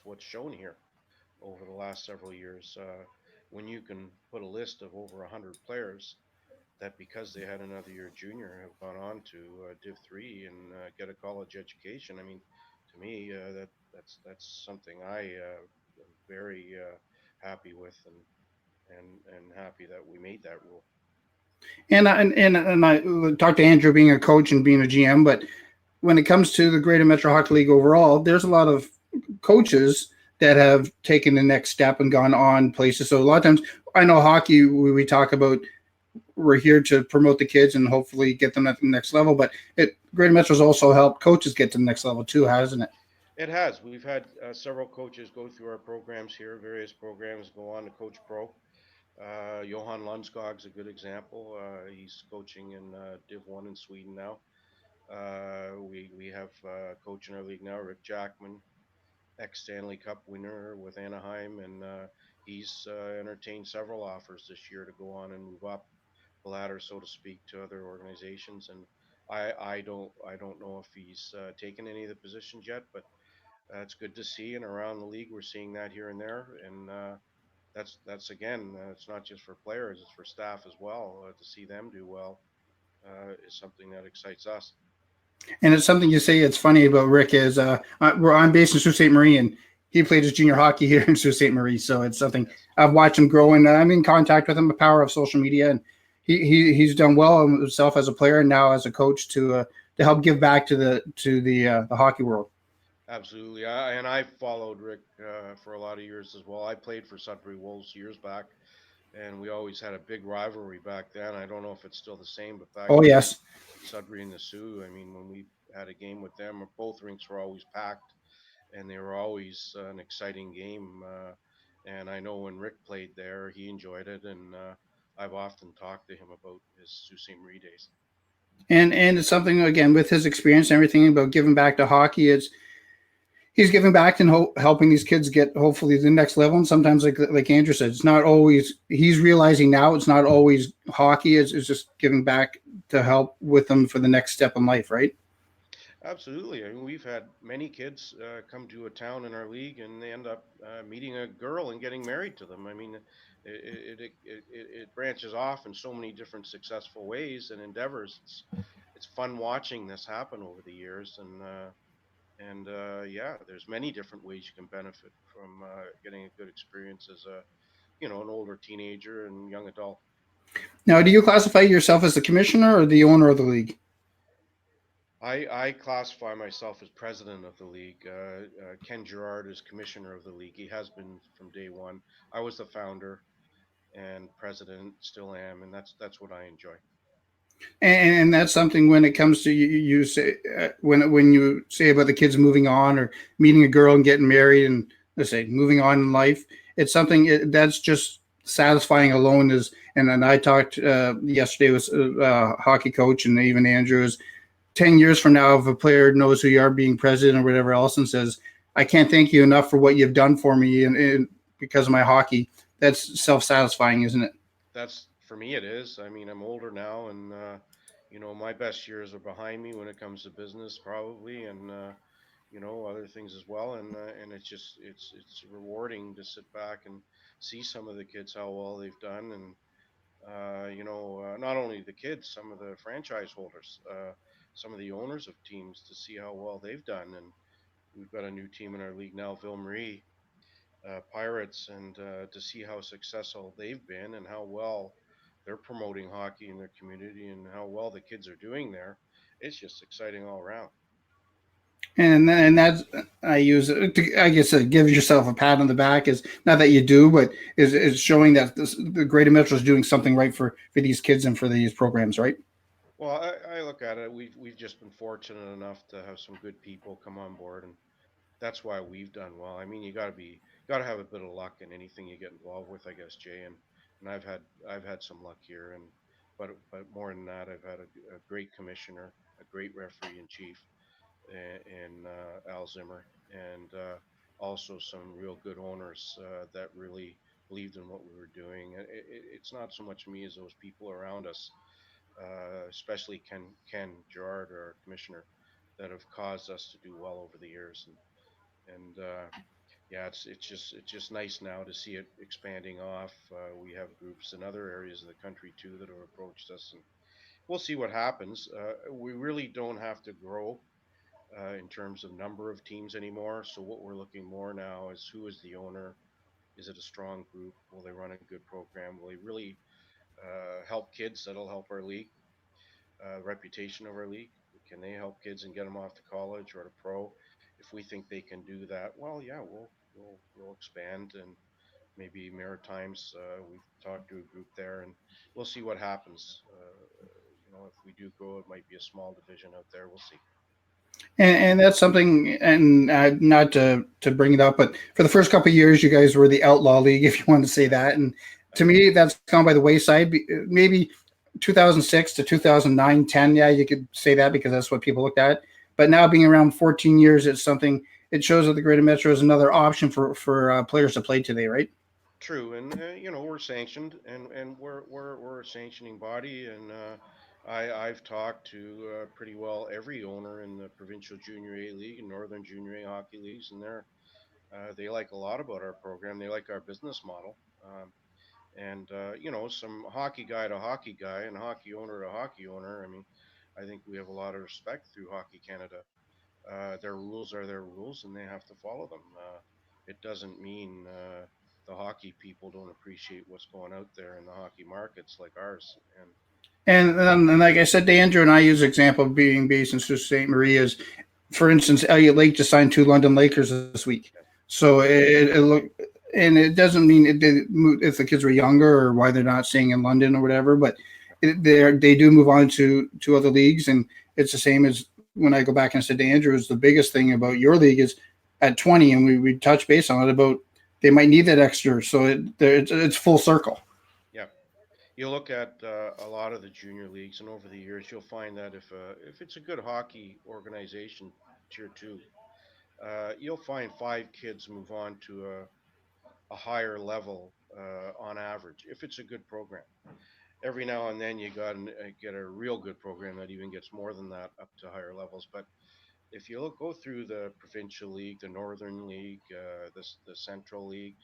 what's shown here over the last several years. When you can put a list of over 100 players that because they had another year junior have gone on to Div three and get a college education. I mean, to me, that's something I am very happy with, and happy that we made that rule. And I talked to Andrew being a coach and being a GM, but when it comes to the Greater Metro Hockey League overall, there's a lot of coaches that have taken the next step and gone on places. So a lot of times, I know hockey, we talk about we're here to promote the kids and hopefully get them at the next level. But Greater Metro's also helped coaches get to the next level too, hasn't it? It has. We've had several coaches go through our programs here, various programs go on to coach pro. Johan Lundskog's a good example. He's coaching in Div 1 in Sweden now. We have a coach in our league now, Rick Jackman, ex Stanley Cup winner with Anaheim, and he's entertained several offers this year to go on and move up the ladder, so to speak, to other organizations. And I don't know if he's taken any of the positions yet, but it's good to see. And around the league, we're seeing that here and there, and that's again, it's not just for players; it's for staff as well. To see them do well is something that excites us. And it's something you say. It's funny about Rick is I'm based in Sault Ste. Marie, and he played his junior hockey here in Sault Ste. Marie. So it's something Yes. I've watched him grow, and I'm in contact with him. The power of social media, and he's done well himself as a player and now as a coach to help give back to the hockey world. Absolutely. And I followed Rick for a lot of years as well. I played for Sudbury Wolves years back, and we always had a big rivalry back then. I don't know if it's still the same, but back Oh then, yes, Sudbury and the Sioux, I mean, when we had a game with them, both rinks were always packed, and they were always an exciting game. And I know when Rick played there, he enjoyed it, and I've often talked to him about his Sault Ste. Marie days. and it's something again with his experience and everything about giving back to hockey. It's he's giving back and helping these kids get hopefully the next level. And sometimes, like Andrew said, it's not always. He's realizing now it's not always hockey. It's just giving back to help with them for the next step in life, right? Absolutely. I mean, we've had many kids come to a town in our league, and they end up meeting a girl and getting married to them. I mean, it branches off in so many different successful ways and endeavors. It's fun watching this happen over the years, and yeah, there's many different ways you can benefit from getting a good experience as a an older teenager and young adult. Now, do you classify yourself as the commissioner or the owner of the league? I classify myself as president of the league. Ken Gerard is commissioner of the league. He has been from day one. I was the founder and president, still am, and that's what I enjoy. And that's something when it comes to you say when you say about the kids moving on or meeting a girl and getting married and let's say moving on in life, it's something that's just satisfying alone. Is and then I talked yesterday with a hockey coach and even Andrew is 10 years from now, if a player knows who you are, being president or whatever else, and says, "I can't thank you enough for what you've done for me," and because of my hockey, that's self-satisfying, isn't it? That's for me. It is. I mean, I'm older now, and my best years are behind me when it comes to business, probably, and other things as well. And it's just it's rewarding to sit back and see some of the kids how well they've done, and not only the kids, some of the franchise holders, some of the owners of teams to see how well they've done. And we've got a new team in our league now, Ville Marie Pirates, and to see how successful they've been and how well they're promoting hockey in their community and how well the kids are doing there. It's just exciting all around. And that's I use it to, I guess, give yourself a pat on the back is not that you do, but is showing that the Greater Metro is doing something right for these kids and for these programs, right? Well, I look at it. We've just been fortunate enough to have some good people come on board, and that's why we've done well. I mean, you got to have a bit of luck in anything you get involved with, I guess, Jay. And I've had some luck here, and but more than that, I've had a great commissioner, a great referee in chief, in Al Zimmer, and also some real good owners that really believed in what we were doing. It's not so much me as those people around us, especially Ken Gerard, our commissioner, that have caused us to do well over the years. And yeah, it's just nice now to see it expanding off. We have groups in other areas of the country too that have approached us, and we'll see what happens. We really don't have to grow in terms of number of teams anymore. So what we're looking more now is who is the owner. Is it a strong group? Will they run a good program? Will they really help kids? That'll help our league, reputation of our league. Can they help kids and get them off to college or to pro? If we think they can do that, well, yeah, we'll expand, and maybe Maritimes. We've talked to a group there, and we'll see what happens. If we do grow, it might be a small division out there. We'll see. And that's something, and not to bring it up, but for the first couple of years, you guys were the outlaw league, if you want to say that. And I to know. me, that's gone by the wayside. Maybe 2006 to 2009, 10, yeah, you could say that because that's what people looked at. But now being around 14 years, it's something. It shows that the Greater Metro is another option for players to play today, right? True, and we're sanctioned, and we're a sanctioning body, and I've talked to pretty well every owner in the provincial junior A league and northern junior A hockey leagues, and they like a lot about our program. They like our business model, and some hockey guy to hockey guy and hockey owner to hockey owner. I mean, I think we have a lot of respect through Hockey Canada. Their rules are their rules, and they have to follow them. It doesn't mean the hockey people don't appreciate what's going out there in the hockey markets like ours. And like I said to Andrew, and I use example of being based in Sault Ste. Marie is, for instance, Elliot Lake just signed two London Lakers this week. So it look, and it doesn't mean if the kids were younger or why they're not staying in London or whatever, but they do move on to other leagues, and it's the same as when I go back and I said to Andrew, is the biggest thing about your league is at 20, and we touch base on it about they might need that extra, so it's full circle. Yeah, you look at a lot of the junior leagues, and over the years, you'll find that if it's a good hockey organization, tier two, you'll find five kids move on to a higher level on average if it's a good program. Every now and then you get a real good program that even gets more than that up to higher levels. But if you go through the provincial league, the northern league, the central league,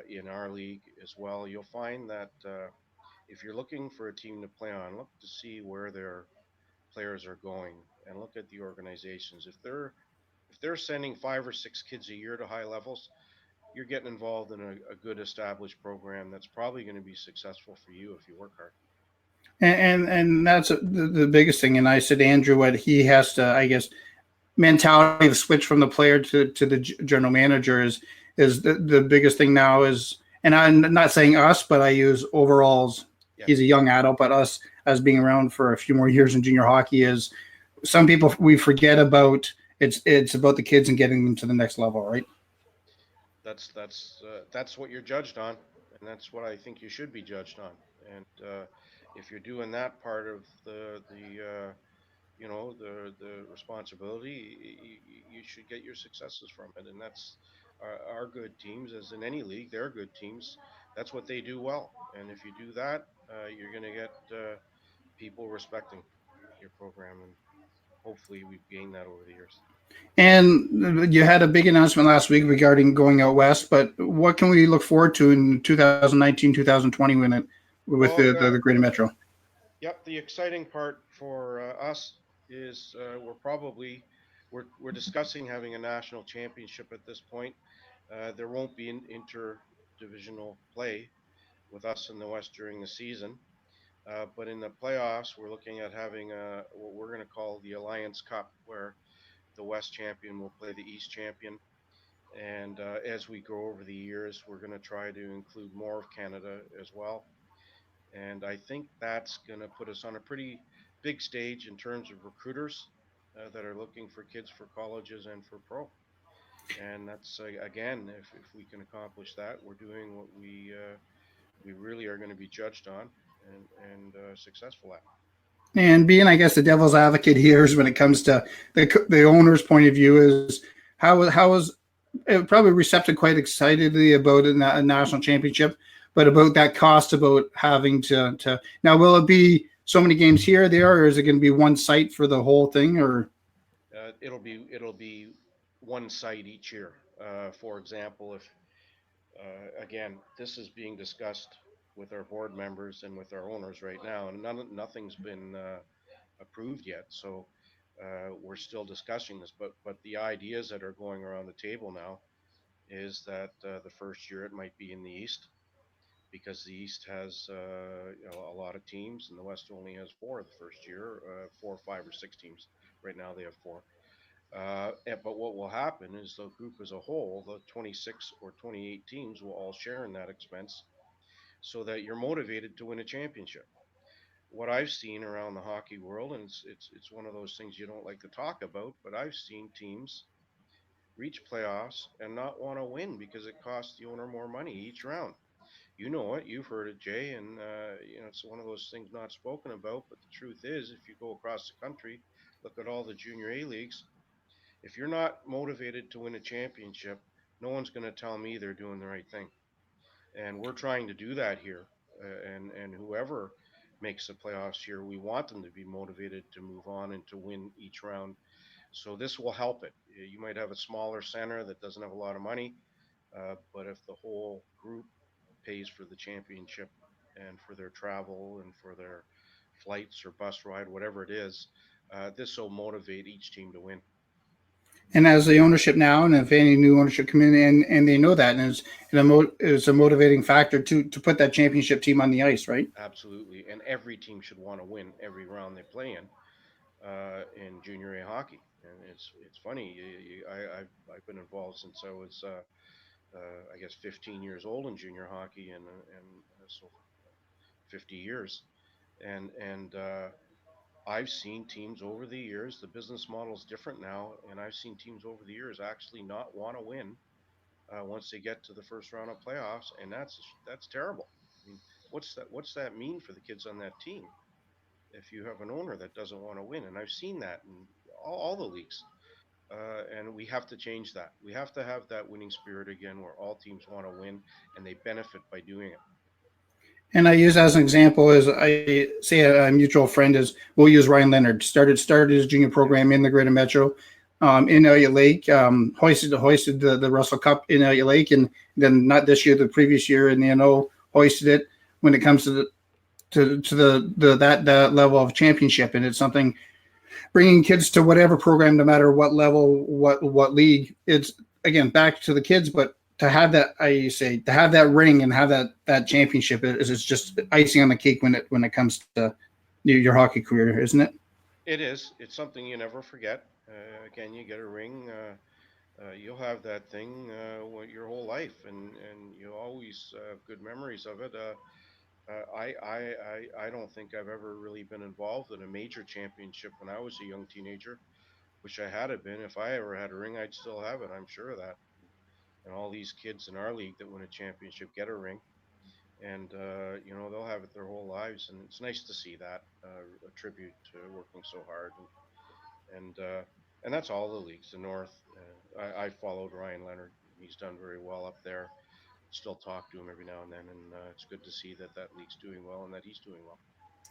in our league as well, you'll find that if you're looking for a team to play on, look to see where their players are going and look at the organizations. If they're sending five or six kids a year to high levels, you're getting involved in a good established program that's probably going to be successful for you if you work hard. And that's the biggest thing. And I said Andrew, what he has to, I guess, mentality to switch from the player to the general manager is the biggest thing now is, and I'm not saying us, but I use overalls. Yeah, He's a young adult, but us as being around for a few more years in junior hockey is some people we forget about. It's about the kids and getting them to the next level, right? that's what you're judged on, and that's what I think you should be judged on. And if you're doing that part of the responsibility, you should get your successes from it. And that's our good teams, as in any league, they're good teams. That's what they do well. And if you do that, you're going to get people respecting your program, and hopefully we've gained that over the years. And you had a big announcement last week regarding going out west, but what can we look forward to in 2019, 2020 when it with Well, the Greater Metro? yep. The exciting part for us is we're discussing having a national championship at this point. There won't be an interdivisional play with us in the West during the season, but in the playoffs, we're looking at having what we're going to call the Alliance Cup, where the West champion will play the East champion. And as we go over the years, we're going to try to include more of Canada as well. And I think that's going to put us on a pretty big stage in terms of recruiters that are looking for kids for colleges and for pro. And that's again, if we can accomplish that, we're doing what we really are going to be judged on and successful at. And being, I guess, the devil's advocate here is when it comes to the owner's point of view is how is it probably receptive quite excitedly about a national championship, but about that cost about having to now will it be so many games here there, or is it going to be one site for the whole thing, or It'll be one site each year. For example, if again, this is being discussed with our board members and with our owners right now, and nothing's been approved yet. So we're still discussing this. But the ideas that are going around the table now is that the first year it might be in the East because the East has a lot of teams and the West only has four the first year, four, five, or six teams. Right now they have four. But what will happen is the group as a whole, the 26 or 28 teams, will all share in that expense so that you're motivated to win a championship. What I've seen around the hockey world, and it's one of those things you don't like to talk about, but I've seen teams reach playoffs and not want to win because it costs the owner more money each round. You know it, you've heard it, Jay, and it's one of those things not spoken about. But the truth is, if you go across the country, look at all the junior A leagues. If you're not motivated to win a championship, no one's going to tell me they're doing the right thing. And we're trying to do that here. And whoever makes the playoffs here, we want them to be motivated to move on and to win each round. So this will help it. You might have a smaller center that doesn't have a lot of money, but if the whole group pays for the championship and for their travel and for their flights or bus ride, whatever it is, this will motivate each team to win. and as the ownership now, and if any new ownership come in and they know that, and it's a motivating factor to put that championship team on the ice, right? Absolutely, and every team should want to win every round they play in junior A hockey. And it's funny. I've been involved since I was I guess 15 years old in junior hockey, and so 50 years. And I've seen teams over the years. The business model is different now, and I've seen teams over the years actually not want to win once they get to the first round of playoffs, and that's terrible. I mean, what's that mean for the kids on that team if you have an owner that doesn't want to win? And I've seen that in all the leagues. And we have to change that. We have to have that winning spirit again, where all teams want to win and they benefit by doing it. And I use as an example as I say a mutual friend is we'll use Ryan Leonard started his junior program in the Greater Metro, in Elliott Lake, hoisted the Russell Cup in Elliott Lake, and then not this year, the previous year in the NO hoisted it when it comes to that level of championship, and it's something bringing kids to whatever program, no matter what level, what league. It's again back to the kids, but to have that, to have that ring and have that championship is just icing on the cake when it comes to your hockey career, isn't it? It is. It's something you never forget. Again, you get a ring. You'll have that thing your whole life, and you always have good memories of it. I don't think I've ever really been involved in a major championship when I was a young teenager. Wish I had it been. If I ever had a ring, I'd still have it. I'm sure of that. And all these kids in our league that win a championship get a ring, and they'll have it their whole lives. And it's nice to see that a tribute to working so hard, and that's all the leagues. The North, I followed Ryan Leonard. He's done very well up there. Still talk to him every now and then, and it's good to see that league's doing well and that he's doing well.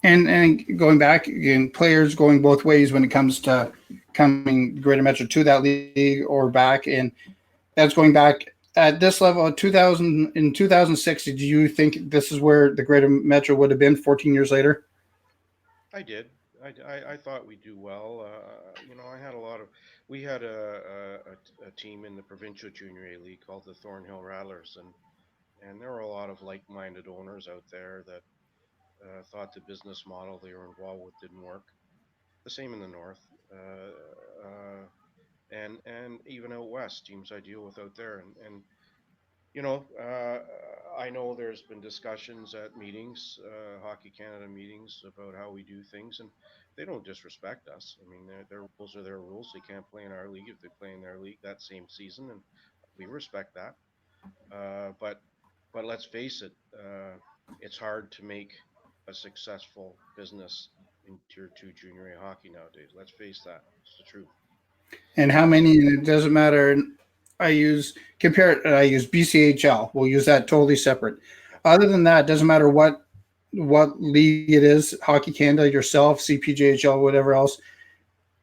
And going back again, players going both ways when it comes to coming Greater Metro to that league or back, and that's going back at this level. 2000 in 2006. Do you think this is where the Greater Metro would have been 14 years later? I did. I thought we'd do well. I had a lot of. We had a team in the provincial junior A league called the Thornhill Rattlers, and there were a lot of like-minded owners out there that thought the business model they were involved with didn't work. The same in the north. Uh, and even out west, teams I deal with out there, and you know, I know there's been discussions at meetings, Hockey Canada meetings, about how we do things, and they don't disrespect us. I mean, their rules are their rules. They can't play in our league if they play in their league that same season, and we respect that. But let's face it, it's hard to make a successful business in Tier Two junior A hockey nowadays. Let's face that; it's the truth. And how many? It doesn't matter. I use BCHL. We'll use that totally separate. Yeah. Other than that, it doesn't matter what league it is. Hockey Canada, yourself, CPJHL, whatever else.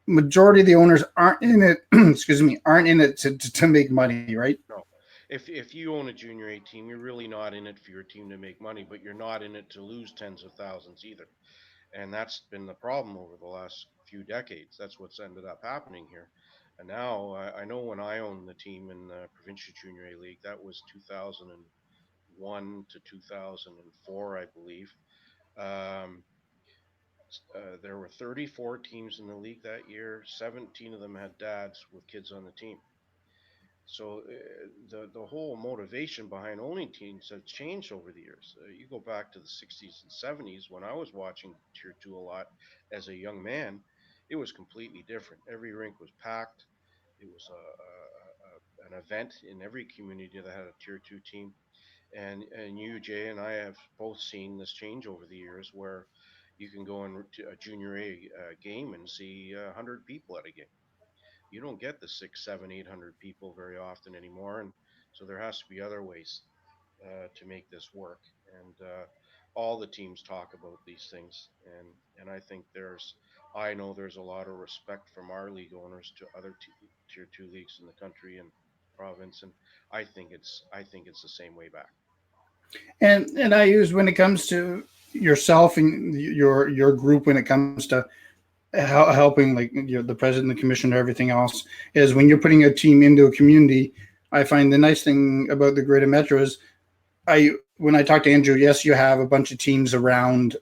Majority of the owners aren't in it. Excuse me, aren't in it to make money, right? No. If you own a junior A team, you're really not in it for your team to make money, but you're not in it to lose tens of thousands either. And that's been the problem over the last few decades. That's what's ended up happening here. And now I know when I owned the team in the provincial junior A league, that was 2001 to 2004, I believe. Um, there were 34 teams in the league that year. 17 of them had dads with kids on the team. So the whole motivation behind owning teams has changed over the years. You go back to the 60s and 70s when I was watching Tier 2 a lot as a young man, it was completely different. Every rink was packed. It was an event in every community that had a Tier 2 team. And you, Jay, and I have both seen this change over the years where you can go in to a junior A game and see 100 people at a game. You don't get the six, seven, 800 people very often anymore, and so there has to be other ways to make this work. And all the teams talk about these things, and I know there's a lot of respect from our league owners to other tier two leagues in the country and province, and I think it's the same way back. And I use when it comes to yourself and your group when it comes to helping like the president, the commissioner, everything else is when you're putting a team into a community. I find the nice thing about the Greater Metro is I when I talk to Andrew, yes, you have a bunch of teams around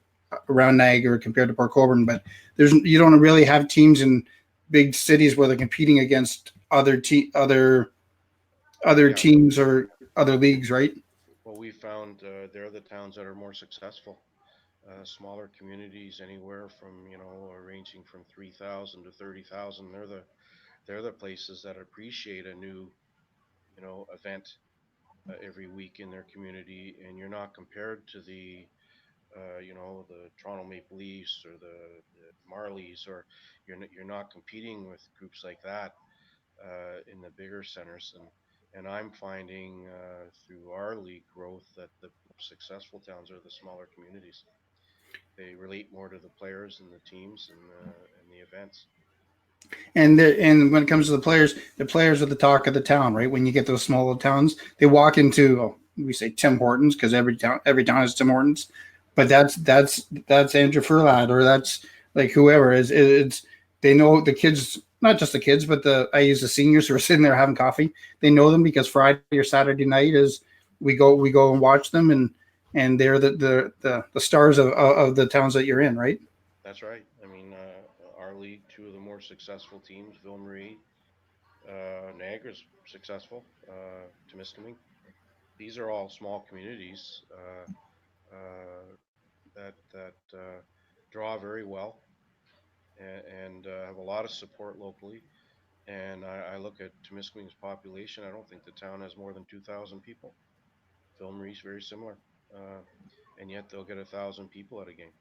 Niagara compared to Port Colborne, but you don't really have teams in big cities where they're competing against other Yeah. teams or other leagues, right? Well, we found they're the towns that are more successful. Smaller communities, anywhere from ranging from 3,000 to 30,000. They're the places that appreciate a new event every week in their community, and you're not compared to the Toronto Maple Leafs or the Marlies, or you're not competing with groups like that in the bigger centers. And I'm finding through our league growth that the successful towns are the smaller communities. They relate more to the players and the teams and the events. And when it comes to the players are the talk of the town, right? When you get those smaller towns, they walk into we say Tim Hortons because every town has Tim Hortons, but that's Andrew Ferlatte or that's like whoever is it's they know the kids, not just the kids, but the I use the seniors who are sitting there having coffee. They know them because Friday or Saturday night is we go and watch them and they're the stars of the towns that you're in, right? That's right. I mean, our league, two of the more successful teams, Ville Marie, Niagara's successful, Temiskaming. These are all small communities that draw very well and have a lot of support locally. And I look at Temiskaming's population. I don't think the town has more than 2,000 people. Ville Marie's very similar, uh, and yet they'll get 1,000 people at a game.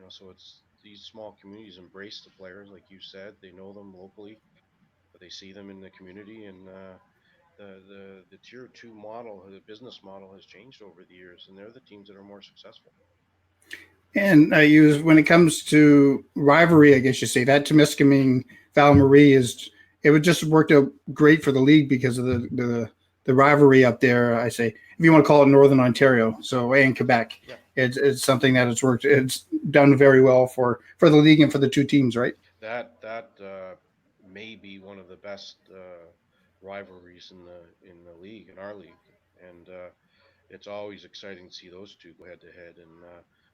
So it's these small communities embrace the players, like you said. They know them locally, but they see them in the community, and the tier two model, the business model, has changed over the years, and they're the teams that are more successful. And I use when it comes to rivalry, I guess you say that Temiskaming Val Marie is it would just worked out great for the league because of the rivalry up there. I say if you want to call it Northern Ontario, so and Quebec, Yeah, it's something that it's worked. It's done very well for the league and for the two teams, right? that may be one of the best rivalries in the league, in our league, and it's always exciting to see those two go head to head. And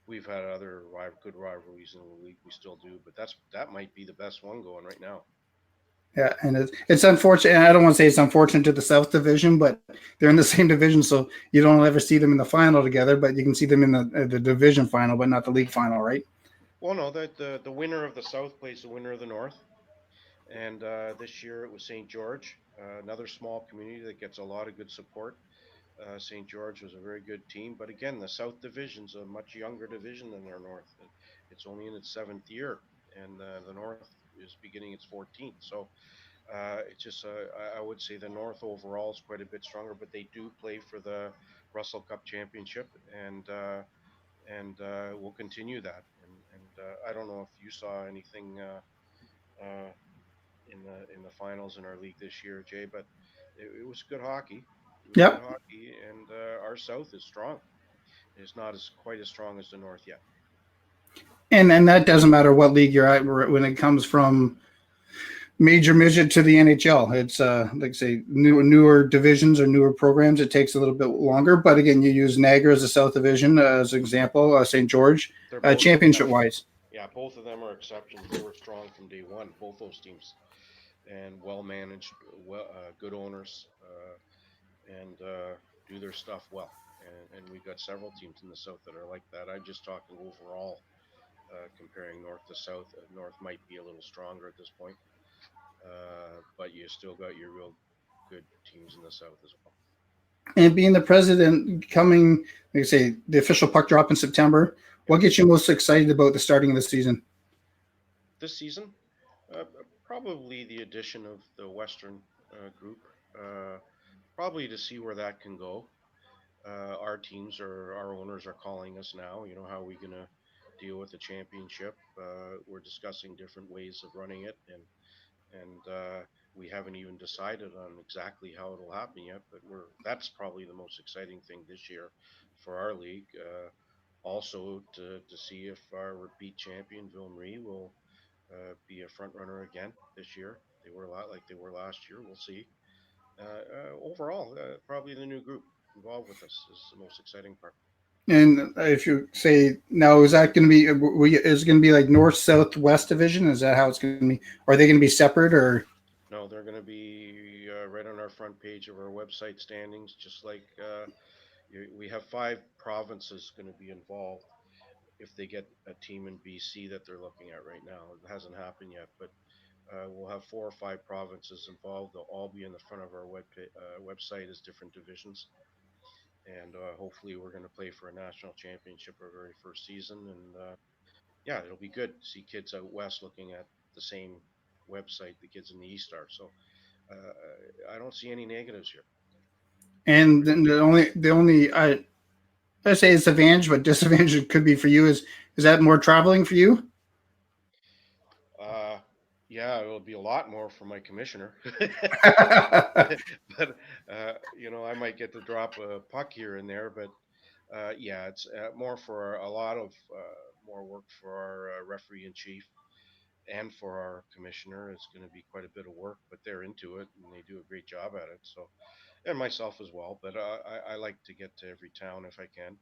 we've had other good rivalries in the league. We still do, but that might be the best one going right now. Yeah, and it's unfortunate. And I don't want to say it's unfortunate to the South Division, but they're in the same division, so you don't ever see them in the final together. But you can see them in the division final, but not the league final, right? Well, no, the winner of the South plays the winner of the North, and this year it was St. George, another small community that gets a lot of good support. St. George was a very good team, but again, the South Division's a much younger division than their North. It's only in its seventh year, and the North is beginning its 14th. So it's just I would say the North overall is quite a bit stronger, but they do play for the Russell Cup Championship, and we'll continue that. And I don't know if you saw anything uh, in the finals in our league this year, Jay, but it was good hockey. It was good Yep. hockey, and our South is strong. It's not as quite as strong as the North yet. And that doesn't matter what league you're at when it comes from major midget to the NHL. It's like I say newer divisions or newer programs. It takes a little bit longer, but again, you use Niagara as a South Division as an example. St. George, They're both championship exceptions. wise. Yeah, both of them are exceptions. They were strong from day one, both those teams, and well managed, well, good owners, and do their stuff well. And we got several teams in the South that are like that. I'm just talking overall, comparing North to South. North might be a little stronger at this point, but you still got your real good teams in the South as well. And being the president coming, like I say, the official puck drop in September. Yeah. What gets you most excited about the starting of the season? This season, probably the addition of the Western group, uh, probably to see where that can go. Our teams or our owners are calling us now. You know, how are we going to deal with the championship? We're discussing different ways of running it, and we haven't even decided on exactly how it'll happen yet. But that's probably the most exciting thing this year for our league. Also, to see if our repeat champion Ville Marie will be a front runner again this year. They were a lot like they were last year. We'll see. Overall, probably the new group involved with us is the most exciting part. And if you say now, is that going to be? Is it going to be like North, South, West division? Is that how it's going to be? Or are they going to be separate? Or No, they're going to be right on our front page of our website standings, just like we have five provinces going to be involved if they get a team in BC that they're looking at right now. It hasn't happened yet, but we'll have four or five provinces involved. They'll all be in the front of our website as different divisions. And hopefully, we're going to play for a national championship our very first season. And yeah, it'll be good to see kids out west looking at the same website the kids in the east are. So I don't see any negatives here. and then the only I say it's advantage, but disadvantage it could be for you is that more traveling for you? Uh, yeah, it'll be a lot more for my commissioner, but I might get to drop a puck here and there. But yeah, it's more for a lot of more work for our referee in chief and for our commissioner. It's going to be quite a bit of work, but they're into it and they do a great job at it. So, and myself as well. But I like to get to every town if I can,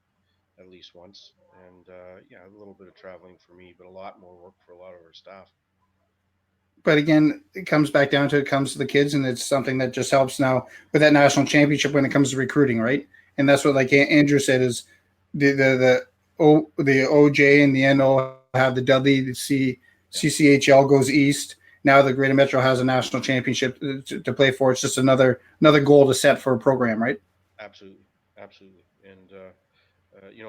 at least once. And yeah, a little bit of traveling for me, but a lot more work for a lot of our staff. But again, it comes to the kids, and it's something that just helps now with that national championship when it comes to recruiting, right? And that's what like Andrew said is the OJ and the NO have the Dudley, the Yeah, CCHL goes east. Now the Greater Metro has a national championship to play for. It's just another goal to set for a program, right? absolutely, absolutely. And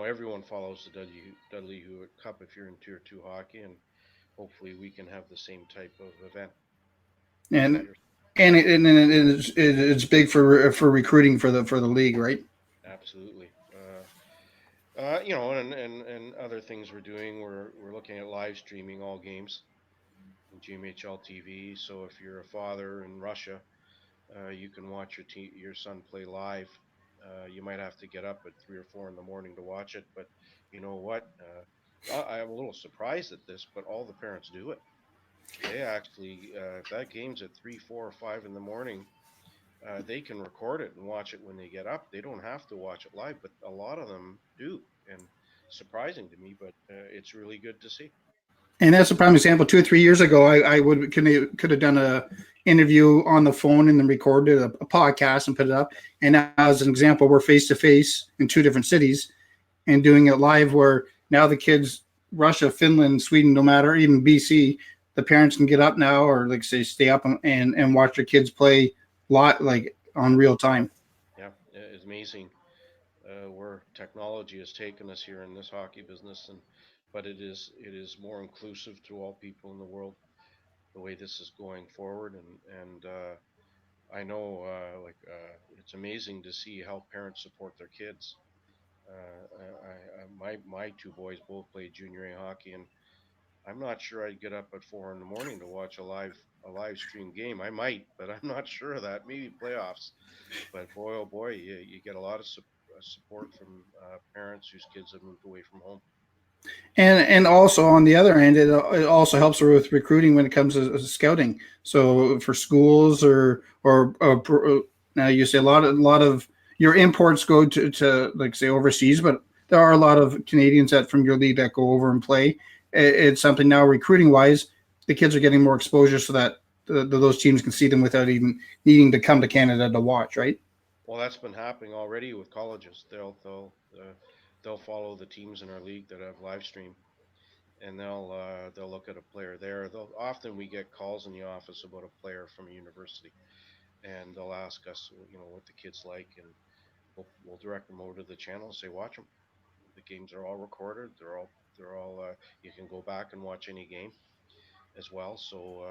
everyone follows the Dudley Hewitt Cup if you're in Tier Two hockey, and hopefully we can have the same type of event this And year. it's big for recruiting for the league, right? Absolutely. And other things we're doing, we're looking at live streaming all games in GMHL TV. So if you're a father in Russia, you can watch your son play live. You might have to get up at 3 or 4 in the morning to watch it, but you know what? I'm a little surprised at this, but all the parents do it. They actually, if that game's at 3, 4, or 5 in the morning, they can record it and watch it when they get up. They don't have to watch it live, but a lot of them do, and surprising to me, but it's really good to see. And that's a prime example. 2 or 3 years ago, I would could have done a interview on the phone and then recorded a podcast and put it up. And now, as an example, we're face to face in two different cities and doing it live. Where now the kids, Russia, Finland, Sweden, no matter, even BC, the parents can get up now or like say stay up and watch their kids play lot like on real time. Yeah, it's amazing where technology has taken us here in this hockey business, and but it is more inclusive to all people in the world the way this is going forward, and I know it's amazing to see how parents support their kids. My two boys both played junior A hockey, and I'm not sure I'd get up at 4 in the morning to watch a live stream game. I might, but I'm not sure of that. Maybe playoffs. But boy, oh boy, you get a lot of support from parents whose kids have moved away from home. And also on the other end, it also helps with recruiting when it comes to scouting. So for schools or now you say a lot of your imports go to like say overseas, but there are a lot of Canadians that from your league that go over and play. It's something now recruiting wise, the kids are getting more exposure so that those teams can see them without even needing to come to Canada to watch, right? Well, that's been happening already with colleges. They'll follow the teams in our league that have live stream, and they'll look at a player there. They'll often we get calls in the office about a player from a university, and they'll ask us, what the kids like, and we'll direct them over to the channel and say, watch them. The games are all recorded. They're all. You can go back and watch any game as well. So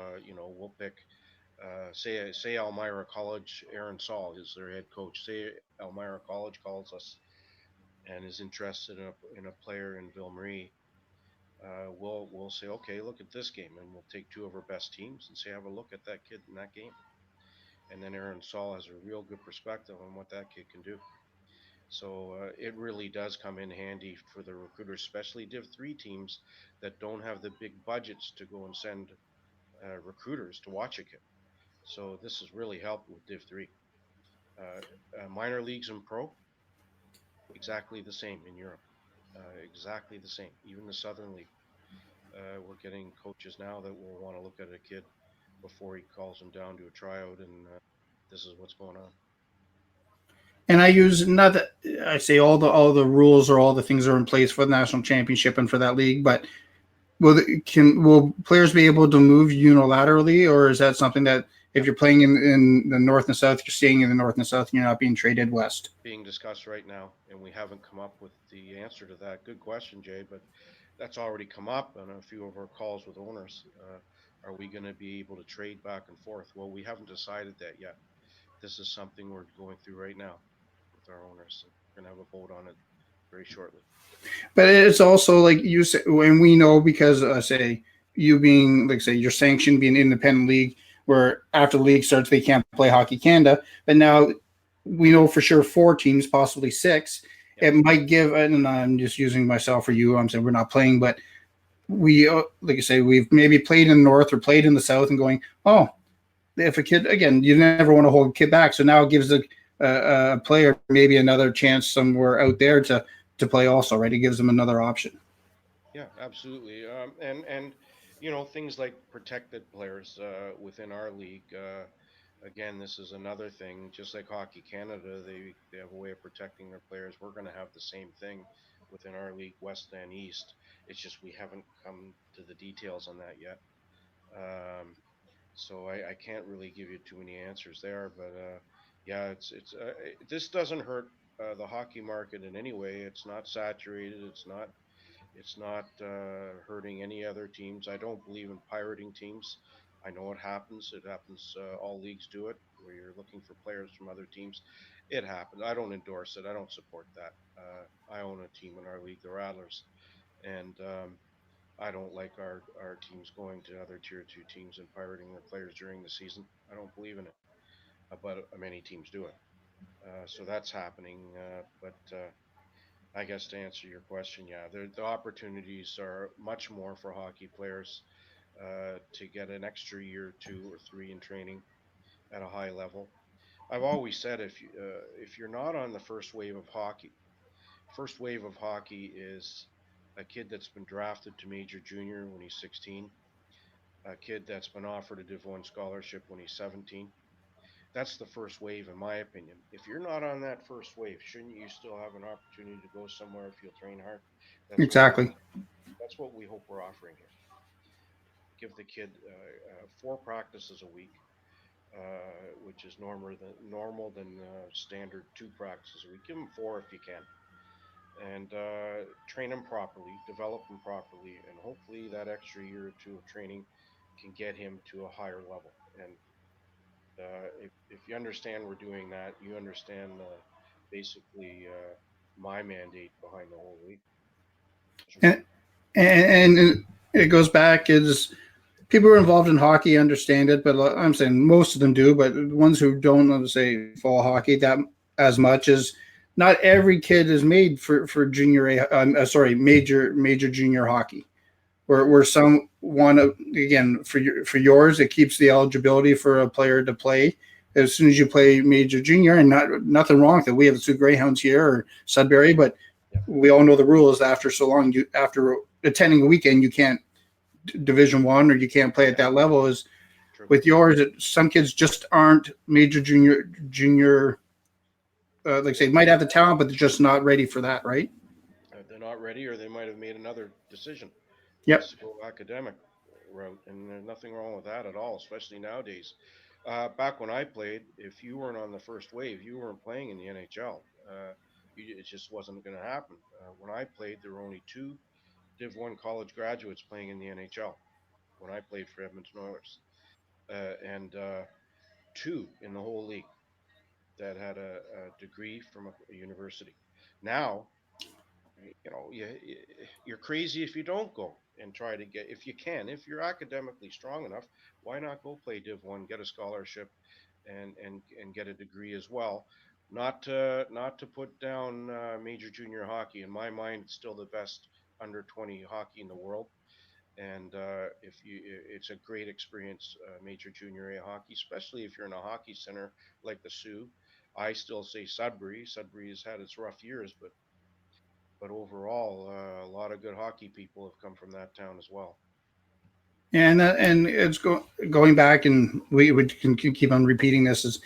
we'll pick. Say Elmira College, Aaron Saul is their head coach. Say Elmira College calls us and is interested in a player in Ville Marie. We'll say, okay, look at this game, and we'll take two of our best teams and say, have a look at that kid in that game. And then Aaron Saul has a real good perspective on what that kid can do. So it really does come in handy for the recruiters, especially Div 3 teams that don't have the big budgets to go and send recruiters to watch a kid. So this has really helped with Div 3. Minor leagues and pro, exactly the same in Europe. Exactly the same. Even the Southern League. We're getting coaches now that will want to look at a kid before he calls him down to a tryout, and this is what's going on. And I use not that I say all the rules or all the things are in place for the national championship and for that league, but will players be able to move unilaterally, or is that something that if you're playing in the north and south, you're staying in the north and south, and you're not being traded west? Being discussed right now, and we haven't come up with the answer to that. Good question, Jay, but that's already come up on a few of our calls with owners. Are we going to be able to trade back and forth? Well, we haven't decided that yet. This is something we're going through right now with our owners, and we're going to have a vote on it very shortly. But it's also like you say, and we know because say you being like say you're sanctioned being an independent league, where after the league starts they can't play Hockey Canada. But now we know for sure 4 teams, possibly 6. Yeah. It might give, and I'm just using myself or you. I'm saying we're not playing, but we like I say we've maybe played in the north or played in the south, and going, oh, if a kid again, you never want to hold a kid back, so now it gives a player maybe another chance somewhere out there to play also, right? It gives them another option. Yeah, absolutely. And things like protected players within our league. Again, this is another thing. Just like Hockey Canada, they have a way of protecting their players. We're going to have the same thing within our league, West and East. It's just we haven't come to the details on that yet. Um, so I can't really give you too many answers there. But yeah, this doesn't hurt the hockey market in any way. It's not saturated. It's not hurting any other teams. I don't believe in pirating teams. I know it happens. It happens. All leagues do it, where you're looking for players from other teams. It happens. I don't endorse it. I don't support that. I own a team in our league, the Rattlers, and I don't like our teams going to other tier two teams and pirating their players during the season. I don't believe in it, but many teams do it. So that's happening. But I guess to answer your question, yeah, the opportunities are much more for hockey players to get an extra year, 2 or 3 in training at a high level. I've always said if you're not on the first wave of hockey is a kid that's been drafted to major junior when he's 16, a kid that's been offered a Div 1 scholarship when he's 17. That's the first wave, in my opinion. If you're not on that first wave, shouldn't you still have an opportunity to go somewhere if you'll train hard? That's what we Exactly. that's what we hope we're offering here. Give the kid 4 practices a week, which is normal than standard 2 practices a week. Give them 4 if you can, and train them properly, develop them properly, and hopefully that extra year or two of training can get him to a higher level. And if you understand we're doing that, you understand basically my mandate behind the whole league. And, and it goes back is people who are involved in hockey understand it, but I'm saying most of them do, but the ones who don't, let's say, follow hockey that as much is not every kid is made for junior major junior hockey. Where some want to, again, for yours, it keeps the eligibility for a player to play as soon as you play major junior, and nothing wrong with it. We have the Sioux Greyhounds here or Sudbury, but we all know the rules. After so long, after attending a weekend, you can't Division 1 or you can't play at that level. Is True. with yours, some kids just aren't major junior. Like I say, might have the talent, but they're just not ready for that, right? They're not ready, or they might have made another decision. Yep. Let's go academic route, and there's nothing wrong with that at all, especially nowadays. Back when I played, if you weren't on the first wave, you weren't playing in the NHL. It just wasn't going to happen. When I played, there were only 2 Div 1 college graduates playing in the NHL when I played for Edmonton Oilers, and 2 in the whole league that had a degree from a university. Now, you're crazy if you don't go and try to get, if you can, if you're academically strong enough, why not go play Div 1, get a scholarship, and get a degree as well. Not to put down major junior hockey. In my mind, it's still the best under 20 hockey in the world. And it's a great experience, major junior A hockey, especially if you're in a hockey center like the Sioux. I still say Sudbury. Sudbury has had its rough years, but overall, a lot of good hockey people have come from that town as well. And it's going back, and we can keep on repeating this is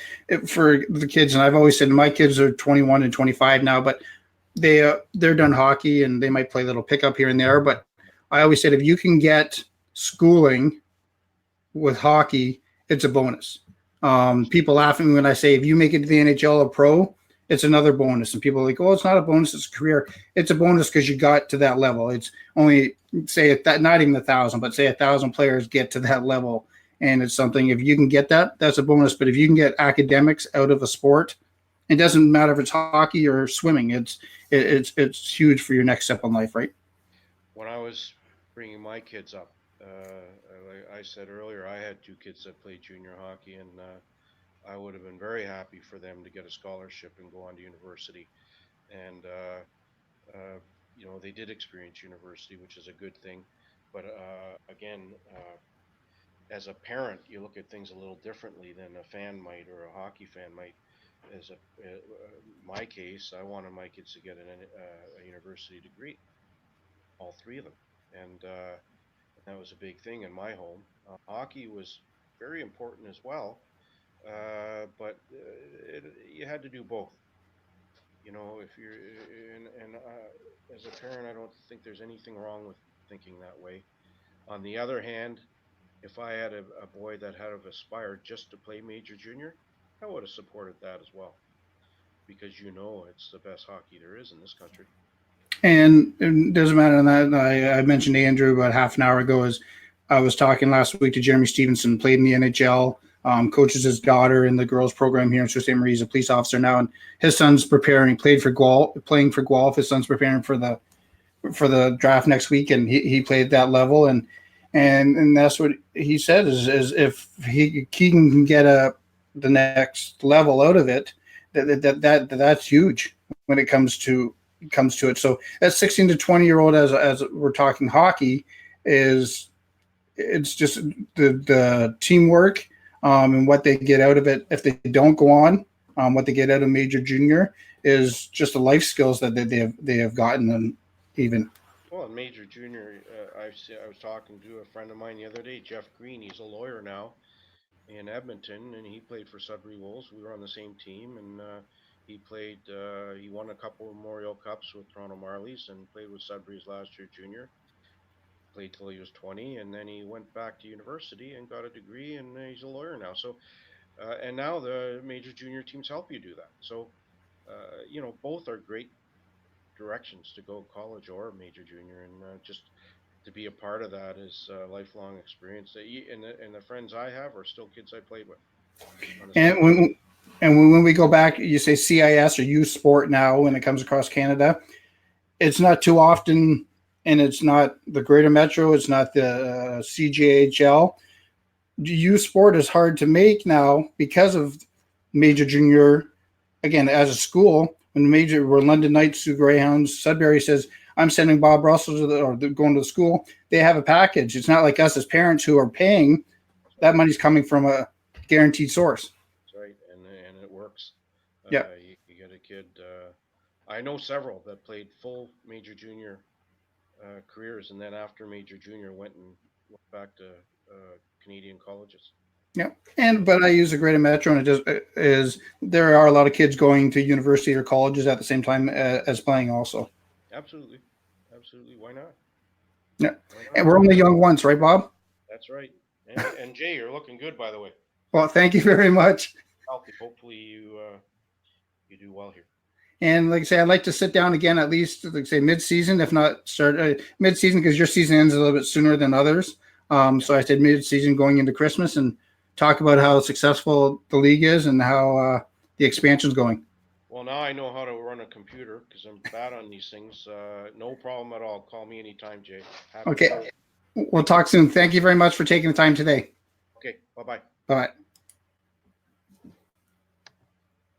for the kids. And I've always said my kids are 21 and 25 now, but they're done hockey and they might play a little pickup here and there. But I always said if you can get schooling with hockey, it's a bonus. People laugh at me when I say if you make it to the NHL or pro, it's another bonus. And people are like, oh, it's not a bonus, it's a career. It's a bonus because you got to that level. It's only, say, that not even 1,000, but say 1,000 players get to that level. And it's something, if you can get that, that's a bonus. But if you can get academics out of a sport, it doesn't matter if it's hockey or swimming. It's huge for your next step in life, right? When I was bringing my kids up, like I said earlier, I had 2 kids that played junior hockey, and I would have been very happy for them to get a scholarship and go on to university. And they did experience university, which is a good thing. But again, as a parent, you look at things a little differently than a fan might or a hockey fan might. As my case, I wanted my kids to get a university degree, all 3 of them, and that was a big thing in my home. Hockey was very important as well, but you had to do both. If you're as a parent, I don't think there's anything wrong with thinking that way. On the other hand, if I had a boy that had aspired just to play major junior, I would have supported that as well, because it's the best hockey there is in this country. And it doesn't matter on that. I mentioned to Andrew about half an hour ago as I was talking last week to Jeremy Stevenson, played in the NHL, coaches his daughter in the girls program here in Sault Ste. Marie. He's a police officer now, and his son's preparing. Playing for Guelph. His son's preparing for the draft next week, and he played at that level, and that's what he said is if he can get the next level out of it, that's huge when it comes to it. So that 16 to 20-year-old, as we're talking hockey, it's just the teamwork and what they get out of it. If they don't go on, what they get out of major junior is just the life skills that they have gotten, and even. Well, in Major Junior, I was talking to a friend of mine the other day, Jeff Green. He's a lawyer now in Edmonton, and he played for Sudbury Wolves. We were on the same team, and he played. He won a couple of Memorial Cups with Toronto Marlies, and played with Sudbury's last year junior. Played till he was 20, and then he went back to university and got a degree, and he's a lawyer now. So, and now the Major Junior teams help you do that. So, both are great directions to go, college or Major Junior, and just to be a part of that is a lifelong experience. And the friends I have are still kids I played with. And when we go back, you say CIS or youth sport now when it comes across Canada, it's not too often, and it's not the Greater Metro, it's not the CGHL. Youth sport is hard to make now because of Major Junior. Again, as a school, when we're London Knights, Sioux Greyhounds, Sudbury says, I'm sending Bob Russell going to the school. They have a package. It's not like us as parents who are paying. That money's coming from a guaranteed source. That's right, and it works. Yeah. You get a kid. I know several that played full Major Junior careers, and then after Major Junior went back to Canadian colleges. Yeah, but I use the Greater Metro, and there are a lot of kids going to university or colleges at the same time as playing also. Absolutely. Why not? Yeah, and we're only young once, right, Bob? That's right. And Jay, you're looking good, by the way. Well, thank you very much. Healthy. Hopefully you do well here. And like I say, I'd like to sit down again at least, like I say, mid-season, if not start mid-season, because your season ends a little bit sooner than others. So I said mid-season going into Christmas and talk about how successful the league is and how the expansion's going. Well, now I know how to run a computer because I'm bad on these things. No problem at all. Call me anytime, Jay. Okay. We'll talk soon. Thank you very much for taking the time today. Okay. Bye-bye. Bye-bye.